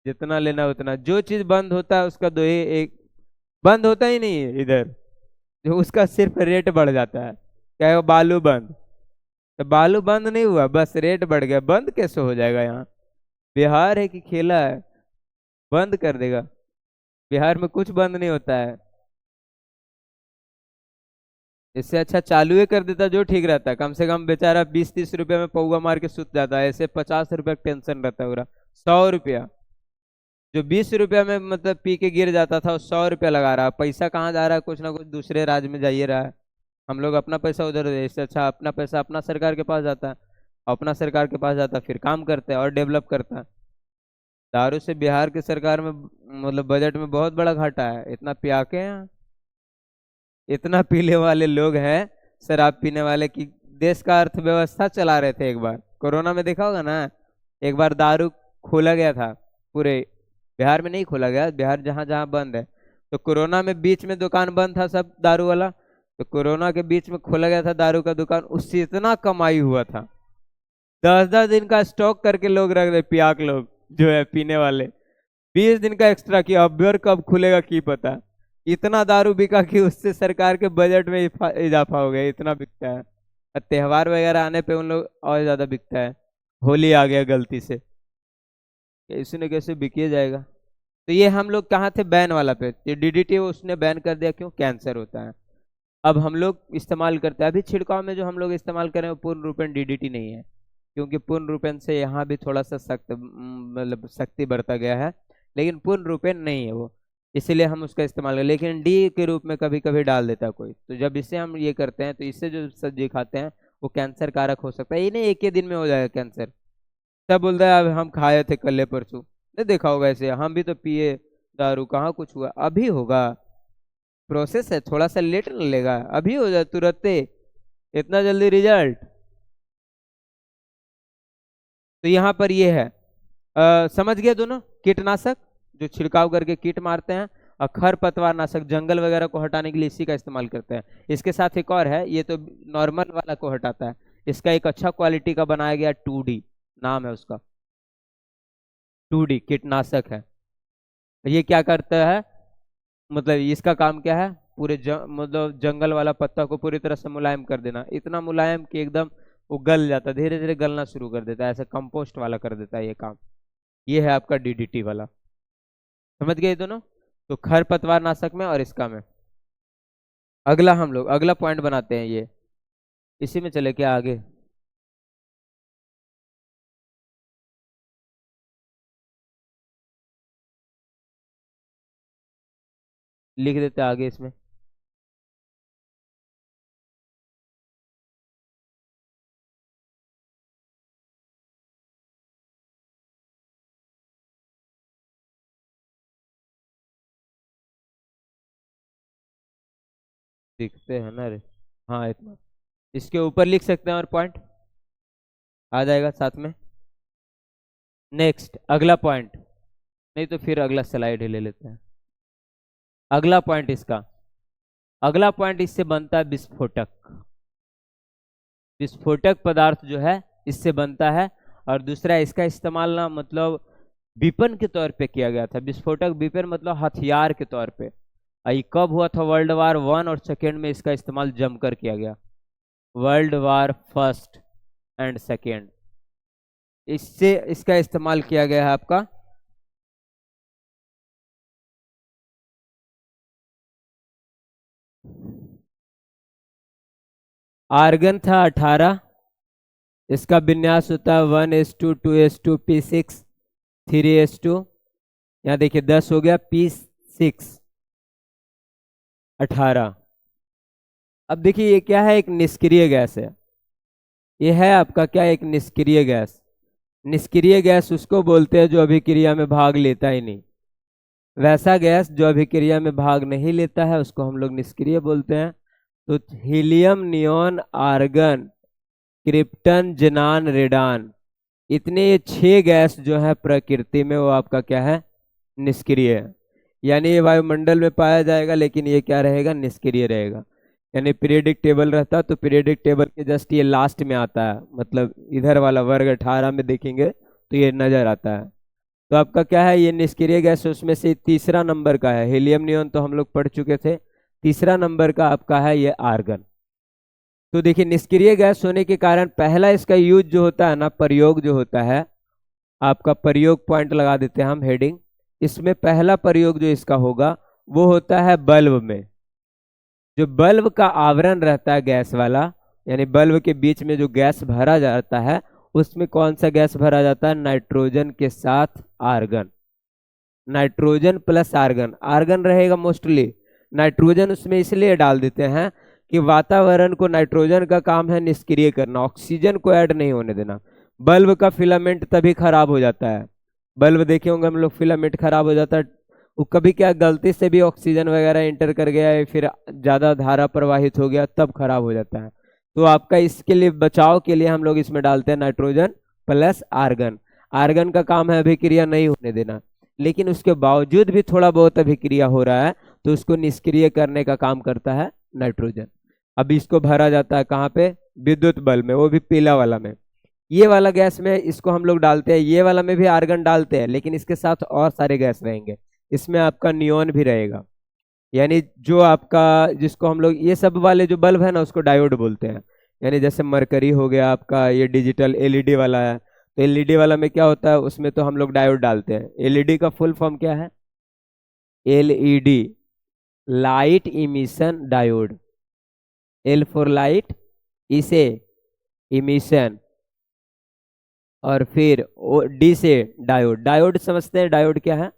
जितना लेना उतना, जो चीज बंद होता है उसका दो ही एक, बंद होता ही नहीं है इधर, जो उसका सिर्फ रेट बढ़ जाता है। क्या है वो? बालू बंद। तो बालू बंद नहीं हुआ, बस रेट बढ़ गया। बंद कैसे हो जाएगा? यहाँ बिहार है कि खेला है? बंद कर देगा? बिहार में कुछ बंद नहीं होता है। इससे अच्छा चालू ही कर देता, जो ठीक रहता है। कम से कम बेचारा 20-30 रुपए में पौवा मार के सुत जाता है, ऐसे 50 रुपए का टेंशन रहता है पूरा। 100 रुपया, जो 20 रुपया में मतलब पी के गिर जाता था, वो 100 रुपया लगा रहा है। पैसा कहाँ जा रहा है? कुछ ना कुछ दूसरे राज्य में जाइए रहा है। हम लोग अपना पैसा उधर दे, इससे अच्छा अपना पैसा अपना सरकार के पास जाता है। अपना सरकार के पास जाता है, फिर काम करता है और डेवलप करता है। दारू से बिहार की सरकार में मतलब बजट में बहुत बड़ा घाटा है। इतना पिया के हैं, इतना पीने वाले लोग हैं, शराब पीने वाले, की देश का अर्थव्यवस्था चला रहे थे। एक बार कोरोना में देखा होगा ना, एक बार दारू खोला गया था पूरे बिहार में, नहीं खोला गया, बिहार जहाँ जहाँ बंद है। तो कोरोना में बीच में दुकान बंद था सब दारू वाला, तो कोरोना के बीच में खोला गया था दारू का दुकान। उससे इतना कमाई हुआ था, 10-10 दिन का स्टॉक करके लोग रख दे, पियाक लोग जो है पीने वाले, 20 दिन का एक्स्ट्रा किया। अब और कब खुलेगा की पता। इतना दारू बिका कि उससे सरकार के बजट में इजाफा हो गया, इतना बिकता है। और त्योहार वगैरह आने पे उन लोग और ज्यादा बिकता है। होली आ गया गलती से, कैसे न कैसे बिके जाएगा। तो ये हम लोग कहाँ थे? बैन वाला पे। ये डीडीटी उसने बैन कर दिया, क्यों? कैंसर होता है। अब हम लोग इस्तेमाल करते हैं, अभी छिड़काव में जो हम लोग इस्तेमाल करें वो पूर्ण रूपेण डीडीटी नहीं है, क्योंकि पूर्ण रूपेण से यहाँ भी थोड़ा सा सख्त मतलब सख्ती बरता गया है, लेकिन पूर्ण रूपेण नहीं है वो, इसीलिए हम उसका इस्तेमाल करें। लेकिन डी के रूप में कभी कभी डाल देता है कोई, तो जब इसे हम ये करते हैं तो इससे जो सब्जी खाते हैं वो कैंसर कारक हो सकता है। ये नहीं एक ही दिन में हो जाएगा कैंसर। सब बोलता है अब हम खाए थे कल परसों, नहीं देखा होगा ऐसे, हम भी तो पिए दारू, कहाँ कुछ हुआ? अभी होगा। प्रोसेस है, थोड़ा सा लेट न लेगा, अभी हो जाए तुरंत, इतना जल्दी रिजल्ट। तो यहाँ पर ये है, समझ गए दोनों? कीटनाशक जो छिड़काव करके कीट मारते हैं, और खरपतवार नाशक जंगल वगैरह को हटाने के लिए इसी का इस्तेमाल करते हैं। इसके साथ एक और है, ये तो नॉर्मल वाला को हटाता है, इसका एक अच्छा क्वालिटी का बनाया गया 2D नाम है उसका, 2D कीटनाशक है। ये क्या करता है? मतलब इसका काम क्या है? पूरे मतलब जंगल वाला पत्ता को पूरी तरह से मुलायम कर देना, इतना मुलायम कि एकदम वो गल जाता है, धीरे धीरे गलना शुरू कर देता है, ऐसे कंपोस्ट वाला कर देता है ये काम। ये है आपका डीडीटी वाला। समझ गए दोनों? तो खरपतवार नाशक में और इसका में। अगला हम लोग अगला पॉइंट बनाते हैं, ये इसी में चले क्या आगे? लिख देते हैं आगे इसमें। लिखते हैं ना रे, हाँ इतना, इसके ऊपर लिख सकते हैं और पॉइंट आ जाएगा साथ में। नेक्स्ट अगला पॉइंट, नहीं तो फिर अगला स्लाइड ही ले लेते हैं। अगला पॉइंट इसका, अगला पॉइंट इससे बनता है विस्फोटक। विस्फोटक पदार्थ जो है इससे बनता है। और दूसरा इसका इस्तेमाल ना मतलब विपन के तौर पे किया गया था। विस्फोटक विपन मतलब हथियार के तौर पे। ये कब हुआ था? वर्ल्ड वार 1 और 2 में इसका इस्तेमाल जमकर किया गया। World war first and second, इससे इसका इस्तेमाल किया गया है आपका। आर्गन था 18, इसका विन्यास होता है 1s2 2s2 p6 3s2। यहाँ देखिए 10 हो गया, p6 18। अब देखिए ये क्या है, एक निष्क्रिय गैस है। ये है आपका क्या, एक निष्क्रिय गैस। निष्क्रिय गैस उसको बोलते हैं जो अभिक्रिया में भाग लेता ही नहीं। वैसा गैस जो अभिक्रिया में भाग नहीं लेता है उसको हम लोग निष्क्रिय बोलते हैं। तो helium, neon, argon, krypton, xenon, radon, इतने ये 6 गैस जो है प्रकृति में वो आपका क्या है, निष्क्रिय है। यानी ये वायुमंडल में पाया जाएगा लेकिन ये क्या रहेगा, निष्क्रिय रहेगा। यानी पीरियोडिक टेबल रहता तो पीरियोडिक टेबल के जस्ट ये लास्ट में आता है, मतलब इधर वाला वर्ग 18 में देखेंगे तो ये नजर आता है। तो आपका क्या है, ये निष्क्रिय गैस उसमें से तीसरा नंबर का है। हीलियम, नियोन तो हम लोग पढ़ चुके थे। तीसरा नंबर का आपका है ये आर्गन। तो देखिए निष्क्रिय गैस होने के कारण पहला इसका यूज जो होता है ना, प्रयोग जो होता है, आपका प्रयोग पॉइंट लगा देते हैं हम हेडिंग। इसमें पहला प्रयोग जो इसका होगा वो होता है बल्ब में। जो बल्ब का आवरण रहता है गैस वाला, यानी बल्ब के बीच में जो गैस भरा जाता है उसमें कौन सा गैस भरा जाता है, नाइट्रोजन के साथ argon. Nitrogen plus argon, argon रहेगा मोस्टली। नाइट्रोजन उसमें इसलिए डाल देते हैं कि वातावरण को, नाइट्रोजन का काम है निष्क्रिय करना, ऑक्सीजन को ऐड नहीं होने देना। बल्ब का फिलामेंट तभी खराब हो जाता है। बल्ब देखे होंगे हम लोग, फिलामेंट खराब हो जाता है, वो कभी क्या गलती से भी ऑक्सीजन वगैरह इंटर कर गया है, फिर ज्यादा धारा प्रवाहित हो गया तब खराब हो जाता है। तो आपका इसके लिए बचाव के लिए हम लोग इसमें डालते हैं नाइट्रोजन प्लस आर्गन। आर्गन का काम है अभिक्रिया नहीं होने देना, लेकिन उसके बावजूद भी थोड़ा बहुत अभिक्रिया हो रहा है तो उसको निष्क्रिय करने का काम करता है नाइट्रोजन। अब इसको भरा जाता है कहाँ पे, विद्युत बल्ब में, वो भी पीला वाला में। ये वाला गैस में इसको हम लोग डालते हैं, ये वाला में भी आर्गन डालते हैं लेकिन इसके साथ और सारे गैस रहेंगे। इसमें आपका नियोन भी रहेगा, यानी जो आपका, जिसको हम लोग, ये सब वाले जो बल्ब है ना उसको डायोड बोलते हैं। यानी जैसे मरकरी हो गया आपका, ये डिजिटल एलईडी वाला है, तो एलईडी वाला में क्या होता है, उसमें तो हम लोग डायोड डालते हैं। एलईडी का फुल फॉर्म क्या है, LED, light emission diode. L for light, इसे इमिशन, और फिर डी से डायोड। डायोड समझते हैं, डायोड क्या है।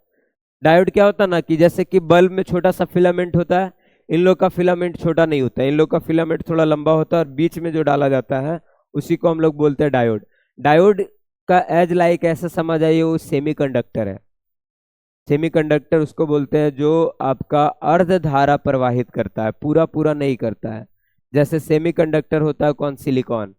डायोड क्या होता है ना, कि जैसे कि बल्ब में छोटा सा फिलामेंट होता है, इन लोग का फिलामेंट छोटा नहीं होता है, इन लोग का फिलामेंट थोड़ा लंबा होता है, और बीच में जो डाला जाता है उसी को हम लोग बोलते हैं डायोड। डायोड का एज लाइक ऐसा समझ आइए, वो सेमीकंडक्टर है। सेमीकंडक्टर उसको बोलते हैं जो आपका अर्ध धारा प्रवाहित करता है, पूरा पूरा नहीं करता है। जैसे सेमीकंडक्टर होता है कौन, सिलिकॉन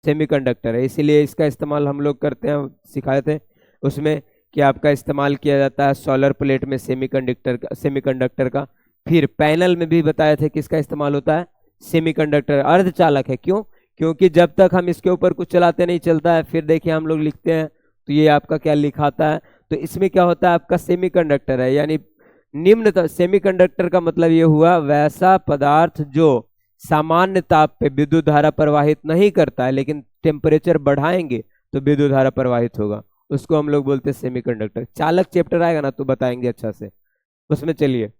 सेमीकंडक्टर है, इसीलिए इसका इस्तेमाल हम लोग करते हैं, सिखाए थे उसमें कि आपका इस्तेमाल किया जाता है सोलर प्लेट में सेमीकंडक्टर का। फिर पैनल में भी बताए थे किसका इस्तेमाल होता है, सेमीकंडक्टर, अर्धचालक है। क्यों, क्योंकि जब तक हम इसके ऊपर कुछ चलाते नहीं चलता है। फिर देखिए हम लोग लिखते हैं तो ये आपका क्या लिखाता है, तो इसमें क्या होता है, आपका सेमीकंडक्टर है, यानी निम्न सेमीकंडक्टर का मतलब ये हुआ वैसा पदार्थ जो सामान्य ताप पे विद्युत धारा प्रवाहित नहीं करता है, लेकिन टेम्परेचर बढ़ाएंगे तो विद्युत धारा प्रवाहित होगा, उसको हम लोग बोलते हैं सेमीकंडक्टर। चालक चैप्टर आएगा ना तो बताएंगे अच्छा से, उसमें चलिए।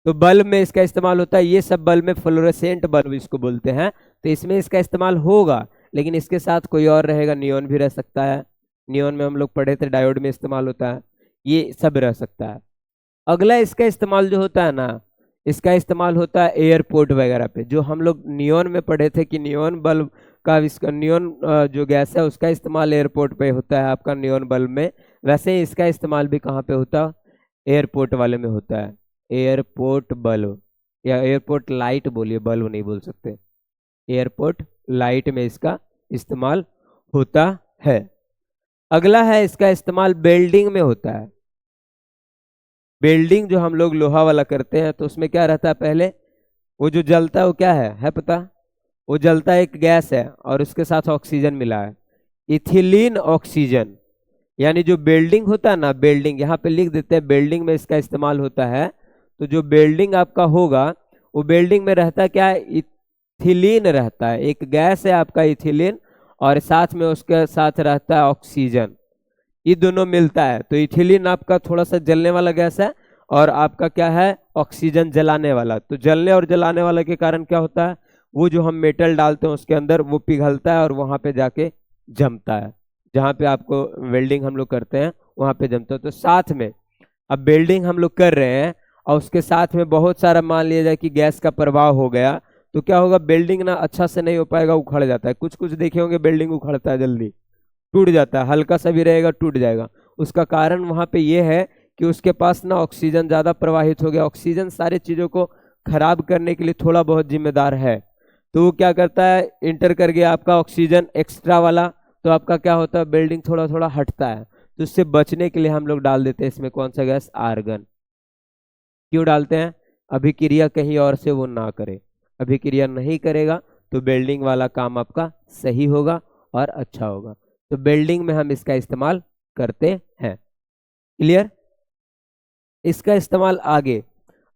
तो बल्ब में इसका इस्तेमाल होता है, ये सब बल्ब में फ्लोरेसेंट बल्ब इसको बोलते हैं, तो इसमें इसका इस्तेमाल होगा। लेकिन इसके साथ कोई और रहेगा, नियोन भी रह सकता है, नियोन में हम लोग पढ़े थे डायोड में इस्तेमाल होता है, ये सब रह सकता है। अगला इसका इस्तेमाल जो होता है ना, इसका इस्तेमाल होता है एयरपोर्ट वगैरह पे, जो हम लोग नियोन में पढ़े थे कि नियोन बल्ब का, इसका नियोन जो गैस है उसका इस्तेमाल एयरपोर्ट पे होता है आपका नियोन बल्ब में। वैसे ही इसका इस्तेमाल भी कहाँ पे होता है, एयरपोर्ट वाले में होता है। एयरपोर्ट बल्ब या एयरपोर्ट लाइट बोलिए, बल्ब नहीं बोल सकते, एयरपोर्ट लाइट में इसका इस्तेमाल होता है। अगला है इसका इस्तेमाल वेल्डिंग में होता है। वेल्डिंग जो हम लोग लोहा वाला करते हैं तो उसमें क्या रहता है, पहले वो जो जलता है वो क्या है पता, वो जलता है, एक गैस है और उसके साथ ऑक्सीजन मिला है, इथिलीन ऑक्सीजन। यानी जो वेल्डिंग होता है ना, वेल्डिंग यहाँ पे लिख देते हैं, वेल्डिंग में इसका इस्तेमाल होता है। तो जो वेल्डिंग आपका होगा वो वेल्डिंग में रहता क्या है, इथिलीन रहता है, एक गैस है आपका इथिलीन, और साथ में उसके साथ रहता है ऑक्सीजन, ये दोनों मिलता है। तो इथिलीन आपका थोड़ा सा जलने वाला गैस है, और आपका क्या है, ऑक्सीजन जलाने वाला। तो जलने और जलाने वाला के कारण क्या होता है, वो जो हम मेटल डालते हैं उसके अंदर वो पिघलता है और वहां पे जाके जमता है, जहाँ पे आपको वेल्डिंग हम लोग करते हैं वहां पे जमता है। तो साथ में अब वेल्डिंग हम लोग कर रहे हैं और उसके साथ में बहुत सारा मान लिया जाए कि गैस का प्रवाह हो गया, तो क्या होगा, बिल्डिंग ना अच्छा से नहीं हो पाएगा, उखड़ जाता है। कुछ कुछ देखे होंगे बिल्डिंग उखड़ता है जल्दी, टूट जाता है, हल्का सा भी रहेगा टूट जाएगा। उसका कारण वहां पे ये है कि उसके पास ना ऑक्सीजन ज्यादा प्रवाहित हो गया। ऑक्सीजन सारी चीजों को खराब करने के लिए थोड़ा बहुत जिम्मेदार है। तो वो क्या करता है, इंटर कर गया आपका ऑक्सीजन एक्स्ट्रा वाला, तो आपका क्या होता है, बिल्डिंग थोड़ा थोड़ा हटता है। तो इससे बचने के लिए हम लोग डाल देते हैं इसमें कौन सा गैस, आर्गन। क्यों डालते हैं, अभिक्रिया कहीं और से वो ना करे। अभिक्रिया नहीं करेगा तो बिल्डिंग वाला काम आपका सही होगा और अच्छा होगा। तो बिल्डिंग में हम इसका इस्तेमाल करते हैं। क्लियर। इसका इस्तेमाल आगे,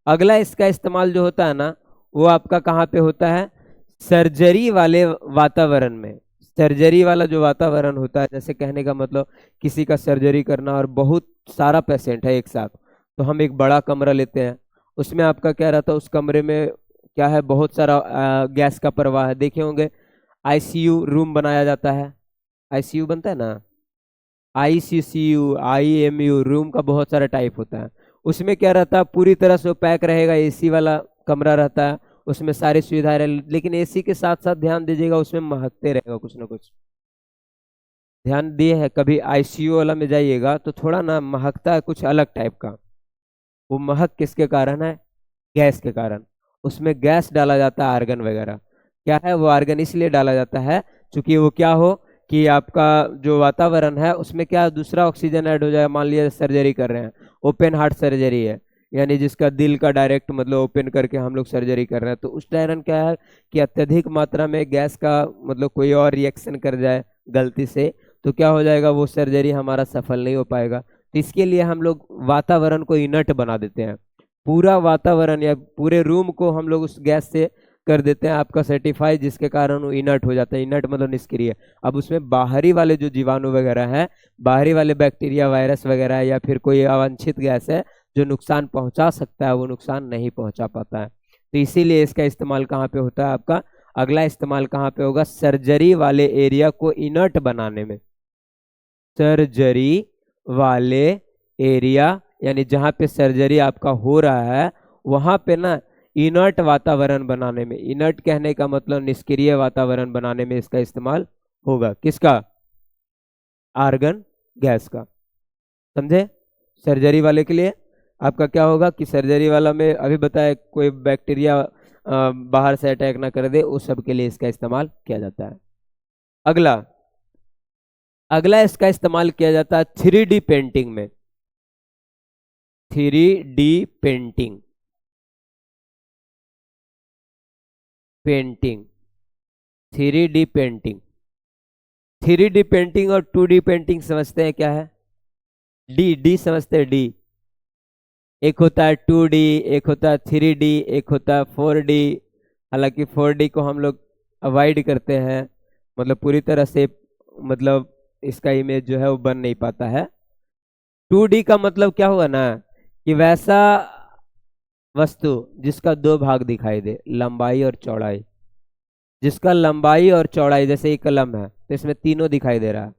अगला इसका इस्तेमाल जो होता है ना, वो आपका कहाँ पे होता है, सर्जरी वाले वातावरण में। सर्जरी वाला जो वातावरण होता है, जैसे कहने का मतलब किसी का सर्जरी करना और बहुत सारा पेशेंट है एक साथ, तो हम एक बड़ा कमरा लेते हैं। उसमें आपका क्या रहता है, उस कमरे में क्या है, बहुत सारा गैस का प्रवाह है। देखे होंगे आईसीयू रूम बनाया जाता है, आईसीयू बनता है ना, आईसीसीयू, आईएमयू, रूम का बहुत सारा टाइप होता है। उसमें क्या रहता है, पूरी तरह से पैक रहेगा, एसी वाला कमरा रहता है, उसमें सारी सुविधाएं लेकिन एसी के साथ साथ ध्यान दीजिएगा उसमें महकते रहेगा कुछ ना कुछ। ध्यान दिए है, कभी आईसीयू वाला में जाइएगा तो थोड़ा ना महकता है कुछ अलग टाइप का। वो महक किसके कारण है, गैस के कारण। उसमें गैस डाला जाता है, आर्गन वगैरह। क्या है वो आर्गन इसलिए डाला जाता है क्योंकि वो क्या हो कि आपका जो वातावरण है उसमें क्या दूसरा ऑक्सीजन ऐड हो जाए। मान लिया सर्जरी कर रहे हैं, ओपन हार्ट सर्जरी है, यानी जिसका दिल का डायरेक्ट मतलब ओपन करके हम लोग सर्जरी कर रहे हैं, तो उस दौरान क्या है कि अत्यधिक मात्रा में गैस का मतलब कोई और रिएक्शन कर जाए गलती से, तो क्या हो जाएगा, वो सर्जरी हमारा सफल नहीं हो पाएगा। तो इसके लिए हम लोग वातावरण को इनर्ट बना देते हैं। पूरा वातावरण या पूरे रूम को हम लोग उस गैस से कर देते हैं आपका सर्टिफाई, जिसके कारण वो इनर्ट हो जाता है। इनर्ट मतलब निष्क्रिय। अब उसमें बाहरी वाले जो जीवाणु वगैरह है, बाहरी वाले बैक्टीरिया वायरस वगैरह या फिर कोई अवांछित गैस है जो नुकसान पहुंचा सकता है, वो नुकसान नहीं पहुंचा पाता है। तो इसीलिए इसका इस्तेमाल कहाँ पे होता है आपका, अगला इस्तेमाल कहाँ पे होगा, सर्जरी वाले एरिया को इनर्ट बनाने में। सर्जरी वाले एरिया यानी जहाँ पे सर्जरी आपका हो रहा है वहां पे ना इनर्ट वातावरण बनाने में, इनर्ट कहने का मतलब निष्क्रिय वातावरण बनाने में इसका इस्तेमाल होगा। किसका, आर्गन गैस का। समझे। सर्जरी वाले के लिए आपका क्या होगा कि सर्जरी वाला में अभी बताया कोई बैक्टीरिया बाहर से अटैक ना कर दे, उस सब के लिए इसका इस्तेमाल किया जाता है। अगला, अगला इसका इस्तेमाल किया जाता है 3D पेंटिंग में। 3D painting, painting, 3D painting. 3D painting और 2D पेंटिंग समझते हैं क्या है, डी डी समझते हैं, डी। एक होता है 2D, एक होता है 3D, एक होता है 4D। हालांकि 4D को हम लोग अवॉइड करते हैं, मतलब पूरी तरह से मतलब इसका इमेज जो है वो बन नहीं पाता है। 2D का मतलब क्या हुआ ना कि वैसा वस्तु जिसका दो भाग दिखाई दे, लंबाई और चौड़ाई। जिसका लंबाई और चौड़ाई, जैसे एक कलम है तो इसमें तीनों दिखाई दे रहा है,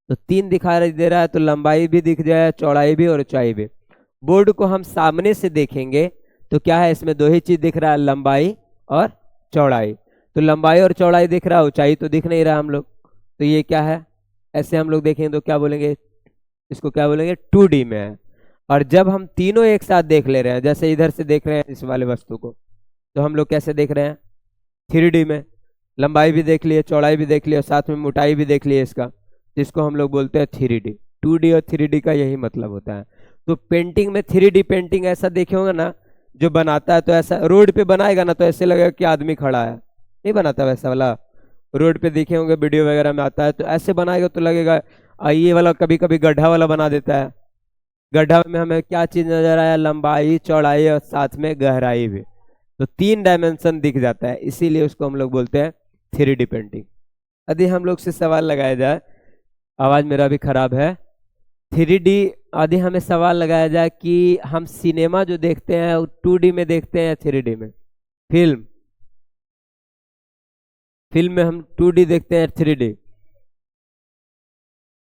तो तीन दिखाई दे रहा है तो लंबाई भी दिख जाए, चौड़ाई भी और ऊंचाई भी। बोर्ड को हम सामने से देखेंगे तो क्या है, इसमें दो ही चीज दिख रहा है, लंबाई और चौड़ाई। तो लंबाई और चौड़ाई दिख रहा है, ऊंचाई तो दिख नहीं रहा हम लोग। तो ये क्या है, ऐसे हम लोग देखेंगे तो क्या बोलेंगे, इसको क्या बोलेंगे, 2D में है। और जब हम तीनों एक साथ देख ले रहे हैं, जैसे इधर से देख रहे हैं इस वाले वस्तु को, तो हम लोग कैसे देख रहे हैं, 3D में। लंबाई भी देख लिए, चौड़ाई भी देख लिए, और साथ में मोटाई भी देख लिए इसका, जिसको हम लोग बोलते हैं 3D। 2D और 3D का यही मतलब होता है। तो पेंटिंग में 3D पेंटिंग ऐसा देखे होगा ना, जो बनाता है तो ऐसा रोड पे बनाएगा ना तो ऐसे लगेगा कि आदमी खड़ा है, नहीं बनाता वैसा वाला। रोड पे देखे होंगे वीडियो वगैरह में आता है, तो ऐसे बनाएगा तो लगेगा। ये वाला कभी कभी गड्ढा वाला बना देता है। गड्ढा में हमें क्या चीज नजर आया, लंबाई, चौड़ाई और साथ में गहराई भी। तो 3 डायमेंशन दिख जाता है, इसीलिए उसको हम लोग बोलते हैं 3D पेंटिंग। यदि हम लोग से सवाल लगाया जाए, आवाज मेरा भी खराब है, 3D, यदि हमें सवाल लगाया जाए कि हम सिनेमा जो देखते हैं 2D में देखते हैं या 3D में, फिल्म, फिल्म में हम 2D देखते हैं 3D।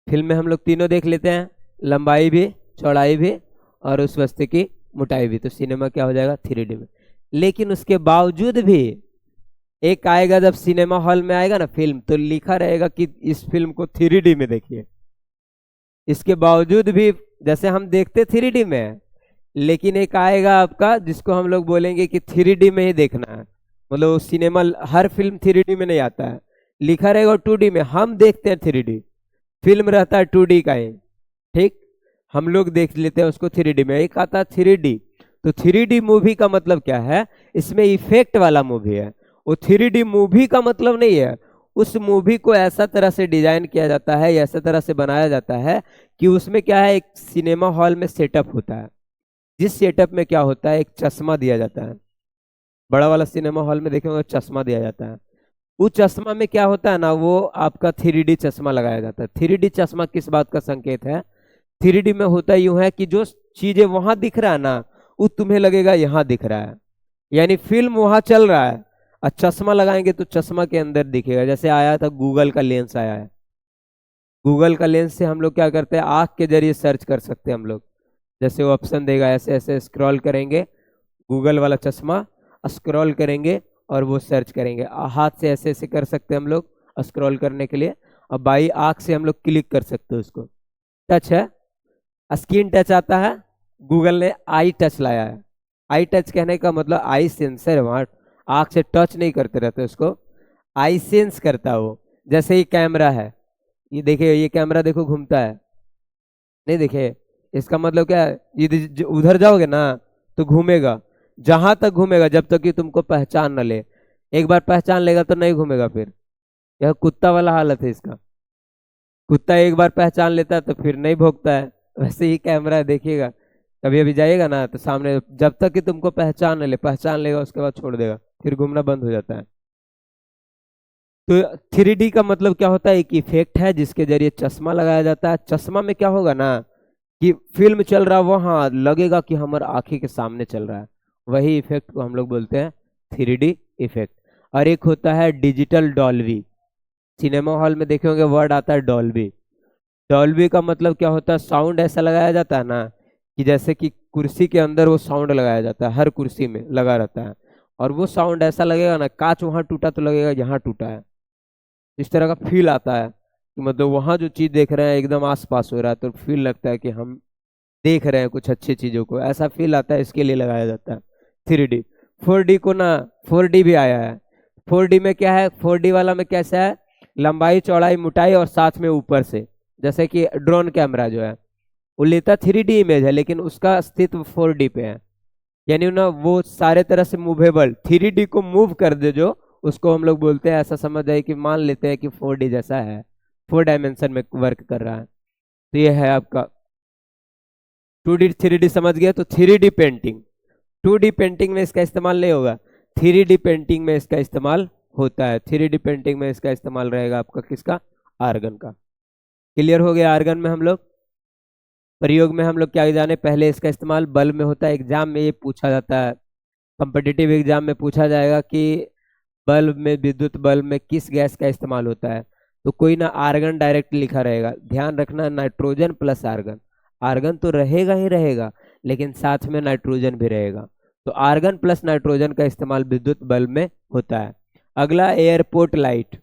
फिल्म में हम लोग तीनों देख लेते हैं, लंबाई भी, चौड़ाई भी और उस वस्तु की मोटाई भी, तो सिनेमा क्या हो जाएगा 3D में। लेकिन उसके बावजूद भी एक आएगा, जब सिनेमा हॉल में आएगा ना फिल्म, तो लिखा रहेगा कि इस फिल्म को 3D में देखिए। इसके बावजूद भी जैसे हम देखते 3D में, लेकिन एक आएगा आपका जिसको हम लोग बोलेंगे कि 3D में ही देखना है, मतलब वो सिनेमा, हर फिल्म 3D में नहीं आता है, लिखा रहेगा 2D में, हम देखते हैं 3D, फिल्म रहता है 2D का ही, ठीक, हम लोग देख लेते हैं उसको 3D में। एक आता है 3D, तो 3D मूवी का मतलब क्या है, इसमें इफेक्ट वाला मूवी है। वो 3D मूवी का मतलब नहीं है, उस मूवी को ऐसा तरह से डिजाइन किया जाता है, ऐसा तरह से बनाया जाता है कि उसमें क्या है, एक सिनेमा हॉल में सेटअप होता है, जिस सेटअप में क्या होता है, एक चश्मा दिया जाता है, बड़ा वाला सिनेमा हॉल में देखेंगे चश्मा दिया जाता है। उस चश्मा में क्या होता है ना, वो आपका 3D चश्मा लगाया जाता है। 3D चश्मा किस बात का संकेत है, 3D में होता यूं है कि जो चीजें वहां दिख रहा है ना, वो तुम्हें लगेगा यहाँ दिख रहा है, यानी फिल्म वहां चल रहा है, और चश्मा लगाएंगे तो चश्मा के अंदर दिखेगा। जैसे आया था गूगल का लेंस आया है, गूगल का लेंस से हम लोग क्या करते हैं, आंख के जरिए सर्च कर सकते हैं हम लोग। जैसे वो ऑप्शन देगा, ऐसे ऐसे स्क्रॉल करेंगे, गूगल वाला चश्मा, स्क्रॉल करेंगे और वो सर्च करेंगे। हाथ से ऐसे ऐसे कर सकते हैं हम लोग स्क्रॉल करने के लिए, और बाई आंख से हम लोग क्लिक कर सकते हैं उसको। टच है, स्क्रीन टच आता है, गूगल ने आई टच लाया है। आई टच कहने का मतलब आई सेंसर है वहाँ, आंख से टच नहीं करते रहते उसको, आई सेंस करता है वो। जैसे ही कैमरा है, ये देखिए, ये कैमरा देखो घूमता है, नहीं देखिए, इसका मतलब क्या है, ये उधर जाओगे ना तो घूमेगा, जहां तक घूमेगा जब तक कि तुमको पहचान न ले। एक बार पहचान लेगा तो नहीं घूमेगा फिर। यह कुत्ता वाला हालत है इसका, कुत्ता एक बार पहचान लेता है तो फिर नहीं भौंकता है, वैसे ही कैमरा है, देखिएगा कभी अभी जाइएगा ना तो सामने, जब तक कि तुमको पहचान न ले, पहचान लेगा उसके बाद छोड़ देगा, फिर घूमना बंद हो जाता है। तो 3D का मतलब क्या होता है, एक इफेक्ट है जिसके जरिए चश्मा लगाया जाता है। चश्मा में क्या होगा ना कि फिल्म चल रहा है, वहां लगेगा कि हमारे आंखी के सामने चल रहा है, वही इफेक्ट को हम लोग बोलते हैं 3D इफेक्ट। और एक होता है डिजिटल डॉल्बी, सिनेमा हॉल में देखे होंगे वर्ड आता है डॉल्बी। डॉल्बी का मतलब क्या होता है, साउंड ऐसा लगाया जाता है ना कि जैसे कि कुर्सी के अंदर वो साउंड लगाया जाता है, हर कुर्सी में लगा रहता है, और वो साउंड ऐसा लगेगा ना, कांच वहां टूटा तो लगेगा यहाँ टूटा है, इस तरह का फील आता है कि मतलब वहां जो चीज देख रहे हैं एकदम आस पास हो रहा है, तो फील लगता है कि हम देख रहे हैं कुछ अच्छी चीजों को, ऐसा फील आता है, इसके लिए लगाया जाता है 3D। 4D को ना, 4D भी आया है। 4D में क्या है, 4D वाला में कैसा है, लंबाई चौड़ाई मोटाई और साथ में ऊपर से, जैसे कि ड्रोन कैमरा जो है वो लेता 3D इमेज है, लेकिन उसका अस्तित्व 4D पे है, यानी ना वो सारे तरह से मूवेबल, 3D को मूव कर दे जो, उसको हम लोग बोलते हैं, ऐसा समझ जाए कि मान लेते हैं कि 4D जैसा है, 4 डायमेंशन में वर्क कर रहा है। तो ये है आपका 2D 3D समझ गया। तो 3D पेंटिंग, 2D पेंटिंग में इसका इस्तेमाल नहीं होगा, 3D पेंटिंग में इसका इस्तेमाल होता है। 3D पेंटिंग में इसका इस्तेमाल रहेगा आपका किसका, आर्गन का। क्लियर हो गया। आर्गन में हम लोग प्रयोग में हम लोग क्या जाने, पहले इसका इस्तेमाल बल्ब में होता है, एग्जाम में ये पूछा जाता है, कॉम्पिटिटिव एग्जाम में पूछा जाएगा कि बल्ब में, विद्युत बल्ब में किस गैस का इस्तेमाल होता है, तो कोई ना आर्गन डायरेक्ट लिखा रहेगा। ध्यान रखना, नाइट्रोजन प्लस आर्गन, आर्गन तो रहेगा ही रहेगा, लेकिन साथ में नाइट्रोजन भी रहेगा, तो आर्गन प्लस नाइट्रोजन का इस्तेमाल विद्युत बल्ब में होता है। अगला एयरपोर्ट लाइट,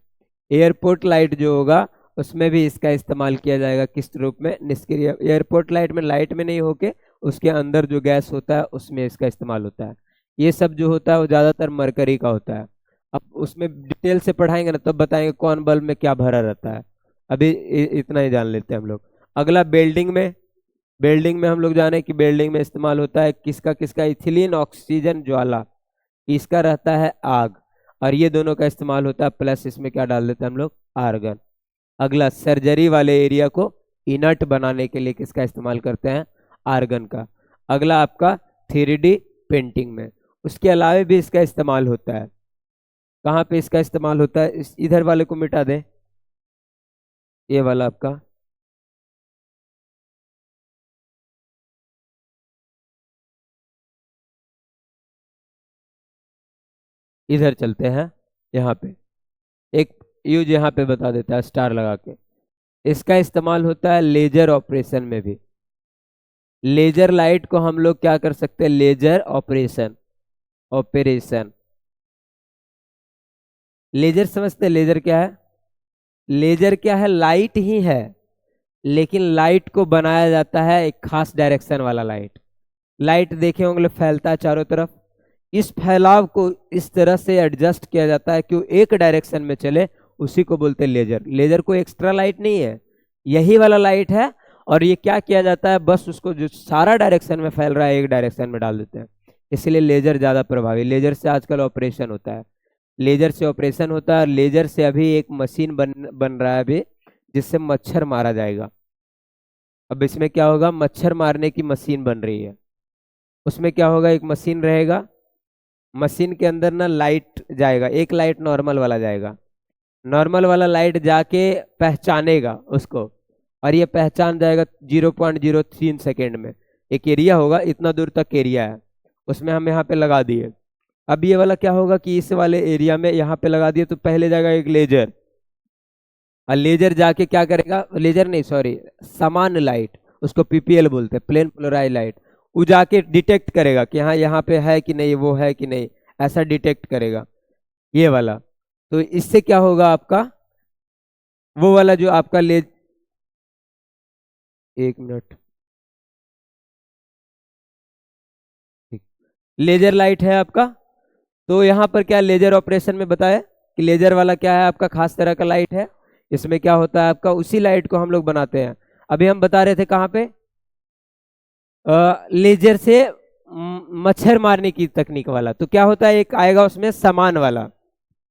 एयरपोर्ट लाइट जो होगा उसमें भी इसका इस्तेमाल किया जाएगा, किस रूप में, निष्क्रिय। एयरपोर्ट लाइट में लाइट में नहीं होके उसके अंदर जो गैस होता है उसमें इसका इस्तेमाल होता है। ये सब जो होता है वो ज्यादातर मरकरी का होता है। अब उसमें डिटेल से पढ़ाएंगे ना तब बताएंगे कौन बल्ब में क्या भरा रहता है, अभी इतना ही जान लेते हैं हम लोग। अगला बेल्डिंग में, बेल्डिंग में हम लोग जाने कि बेल्डिंग में इस्तेमाल होता है किसका किसका, इथिलीन ऑक्सीजन ज्वाला, इसका रहता है आग, और ये दोनों का इस्तेमाल होता है प्लस, इसमें क्या डाल देते हैं हम लोग, आर्गन। अगला सर्जरी वाले एरिया को इनर्ट बनाने के लिए किसका इस्तेमाल करते हैं, आर्गन का। अगला आपका 3D पेंटिंग में, उसके अलावा भी इसका इस्तेमाल होता है। कहाँ पे इसका इस्तेमाल होता है, इधर वाले को मिटा दें, ये वाला आपका, इधर चलते हैं, यहाँ पे एक यूज यहाँ पे बता देता है स्टार लगा के। इसका इस्तेमाल होता है लेजर ऑपरेशन में भी, लेजर लाइट को हम लोग क्या कर सकते हैं, लेजर ऑपरेशन, ऑपरेशन। लेजर समझते हैं, लेजर क्या है? लेजर क्या है? लाइट ही है, लेकिन लाइट को बनाया जाता है एक खास डायरेक्शन वाला लाइट। लाइट देखे होंगे फैलता है चारों तरफ, इस फैलाव को इस तरह से एडजस्ट किया जाता है कि वो एक डायरेक्शन में चले, उसी को बोलते हैं लेजर। लेजर को एक्स्ट्रा लाइट नहीं है, यही वाला लाइट है। और ये क्या किया जाता है, बस उसको जो सारा डायरेक्शन में फैल रहा है एक डायरेक्शन में डाल देते हैं, इसलिए लेजर ज्यादा प्रभावी। लेजर से आजकल ऑपरेशन होता है, लेजर से ऑपरेशन होता है। और लेजर से अभी एक मशीन बन रहा है अभी, जिससे मच्छर मारा जाएगा। अब इसमें क्या होगा, मच्छर मारने की मशीन बन रही है। उसमें क्या होगा, एक मशीन रहेगा, मशीन के अंदर ना लाइट जाएगा, एक लाइट नॉर्मल वाला जाएगा, नॉर्मल वाला लाइट जाके पहचानेगा उसको, और ये पहचान जाएगा 0.03 सेकेंड में। एक एरिया होगा, इतना दूर तक एरिया है, उसमें हम यहाँ पे लगा दिए। अब ये वाला क्या होगा कि इस वाले एरिया में यहाँ पे लगा दिए तो पहले जाएगा एक लेजर, और लेजर जाके क्या करेगा, लेजर नहीं सॉरी, समान लाइट, उसको पीपीएल बोलते हैं, प्लेन पोलराइज लाइट। वो जाके डिटेक्ट करेगा कि हाँ यहाँ पे है कि नहीं, वो है कि नहीं, ऐसा डिटेक्ट करेगा ये वाला। तो इससे क्या होगा आपका, वो वाला जो आपका एक मिनट, लेजर लाइट है आपका। तो यहाँ पर क्या लेजर ऑपरेशन में बताया कि लेजर वाला क्या है आपका, खास तरह का लाइट है। इसमें क्या होता है आपका, उसी लाइट को हम लोग बनाते हैं। अभी हम बता रहे थे कहाँ पे, लेजर से मच्छर मारने की तकनीक वाला। तो क्या होता है, एक आएगा उसमें समान वाला,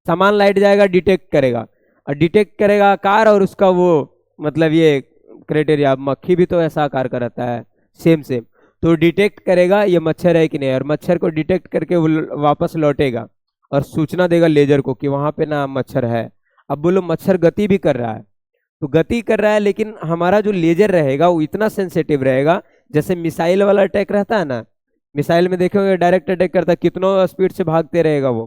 समान लाइट जाएगा, डिटेक्ट करेगा, और डिटेक्ट करेगा आकार और उसका वो मतलब ये क्राइटेरिया। मक्खी भी तो ऐसा आकार का रहता है, सेम सेम। तो डिटेक्ट करेगा ये मच्छर है कि नहीं, और मच्छर को डिटेक्ट करके वो वापस लौटेगा और सूचना देगा लेजर को कि वहां पे ना मच्छर है। अब बोलो मच्छर गति भी कर रहा है, तो गति कर रहा है, लेकिन हमारा जो लेजर रहेगा वो इतना सेंसिटिव रहेगा, जैसे मिसाइल वाला अटैक रहता है ना, मिसाइल में देखोगे डायरेक्ट अटैक करता है, कितनों स्पीड से भागते रहेगा वो,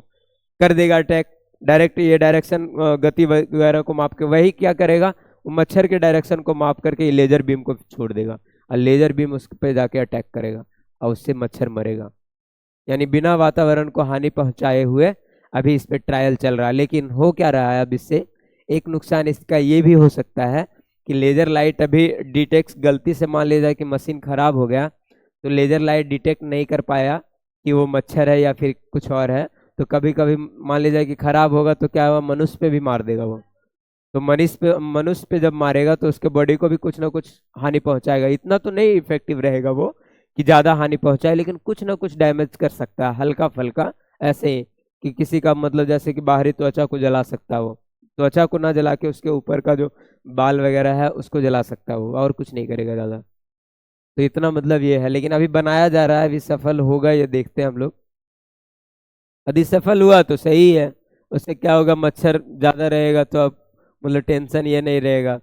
कर देगा अटैक डायरेक्ट। ये डायरेक्शन गति वगैरह को माप के वही क्या करेगा, वो मच्छर के डायरेक्शन को माप करके ये लेजर बीम को छोड़ देगा, और लेजर बीम उस पे जाके अटैक करेगा, और उससे मच्छर मरेगा। यानी बिना वातावरण को हानि पहुंचाए हुए अभी इस पे ट्रायल चल रहा है। लेकिन हो क्या रहा है अब इससे, एक नुकसान इसका ये भी हो सकता है कि लेजर लाइट अभी डिटेक्ट, गलती से मान लीजिए कि मशीन खराब हो गया, तो लेजर लाइट डिटेक्ट नहीं कर पाया कि वो मच्छर है या फिर कुछ और है। तो कभी कभी मान लीजिए कि खराब होगा तो क्या हुआ, मनुष्य पे भी मार देगा वो। तो मनुष्य पे जब मारेगा तो उसके बॉडी को भी कुछ ना कुछ हानि पहुंचाएगा। इतना तो नहीं इफेक्टिव रहेगा वो कि ज्यादा हानि पहुंचाए, लेकिन कुछ ना कुछ डैमेज कर सकता है हल्का फल्का, ऐसे कि किसी का मतलब जैसे कि बाहरी त्वचा को जला सकता है वो, त्वचा को ना जला के उसके ऊपर का जो बाल वगैरह है उसको जला सकता है वो, और कुछ नहीं करेगा ज्यादा। तो इतना मतलब ये है, लेकिन अभी बनाया जा रहा है, अभी सफल होगा ये देखते हैं हम लोग। यदि सफल हुआ तो सही है, उससे क्या होगा, मच्छर ज्यादा रहेगा तो अब मतलब टेंशन ये नहीं रहेगा,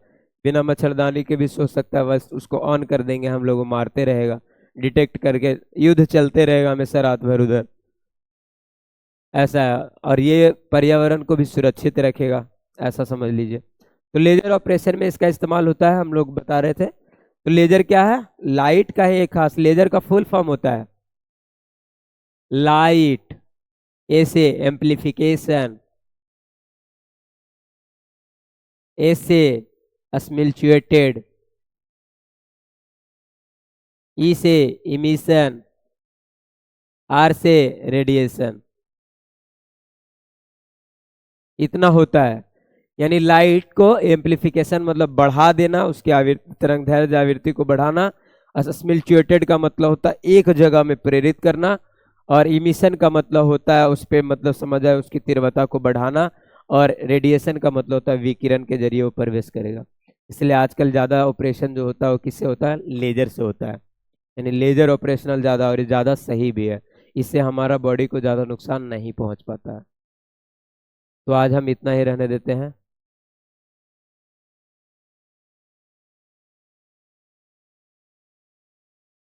बिना मच्छरदानी के भी सो सकता है, बस उसको ऑन कर देंगे हम लोग, मारते रहेगा डिटेक्ट करके, युद्ध चलते रहेगा हमेशा रात भर उधर, ऐसा है। और ये पर्यावरण को भी सुरक्षित रखेगा, ऐसा समझ लीजिए। तो लेजर ऑपरेशन में इसका इस्तेमाल होता है, हम लोग बता रहे थे। तो लेजर क्या है, लाइट का ही एक खास, लेजर का फुल फॉर्म होता है लाइट, ऐसे एम्प्लीफिकेशन, ऐसे स्मिल्चुएटेड, ई से इमिशन, आर से रेडिएशन, इतना होता है। यानी लाइट को एम्प्लीफिकेशन मतलब बढ़ा देना, उसकी आवृत्ति, तरंग दैर्ध्य आवृत्ति को बढ़ाना। स्मिल्चुएटेड का मतलब होता है एक जगह में प्रेरित करना, और इमिशन का मतलब होता है उस पर मतलब समझ आए उसकी तीव्रता को बढ़ाना, और रेडिएशन का मतलब होता है विकिरण के जरिए वो प्रवेश करेगा। इसलिए आजकल ज़्यादा ऑपरेशन जो होता है वो किससे होता है, लेजर से होता है। यानी लेजर ऑपरेशनल ज़्यादा, और ये ज़्यादा सही भी है, इससे हमारा बॉडी को ज़्यादा नुकसान नहीं पहुंच पाता है। तो आज हम इतना ही रहने देते हैं।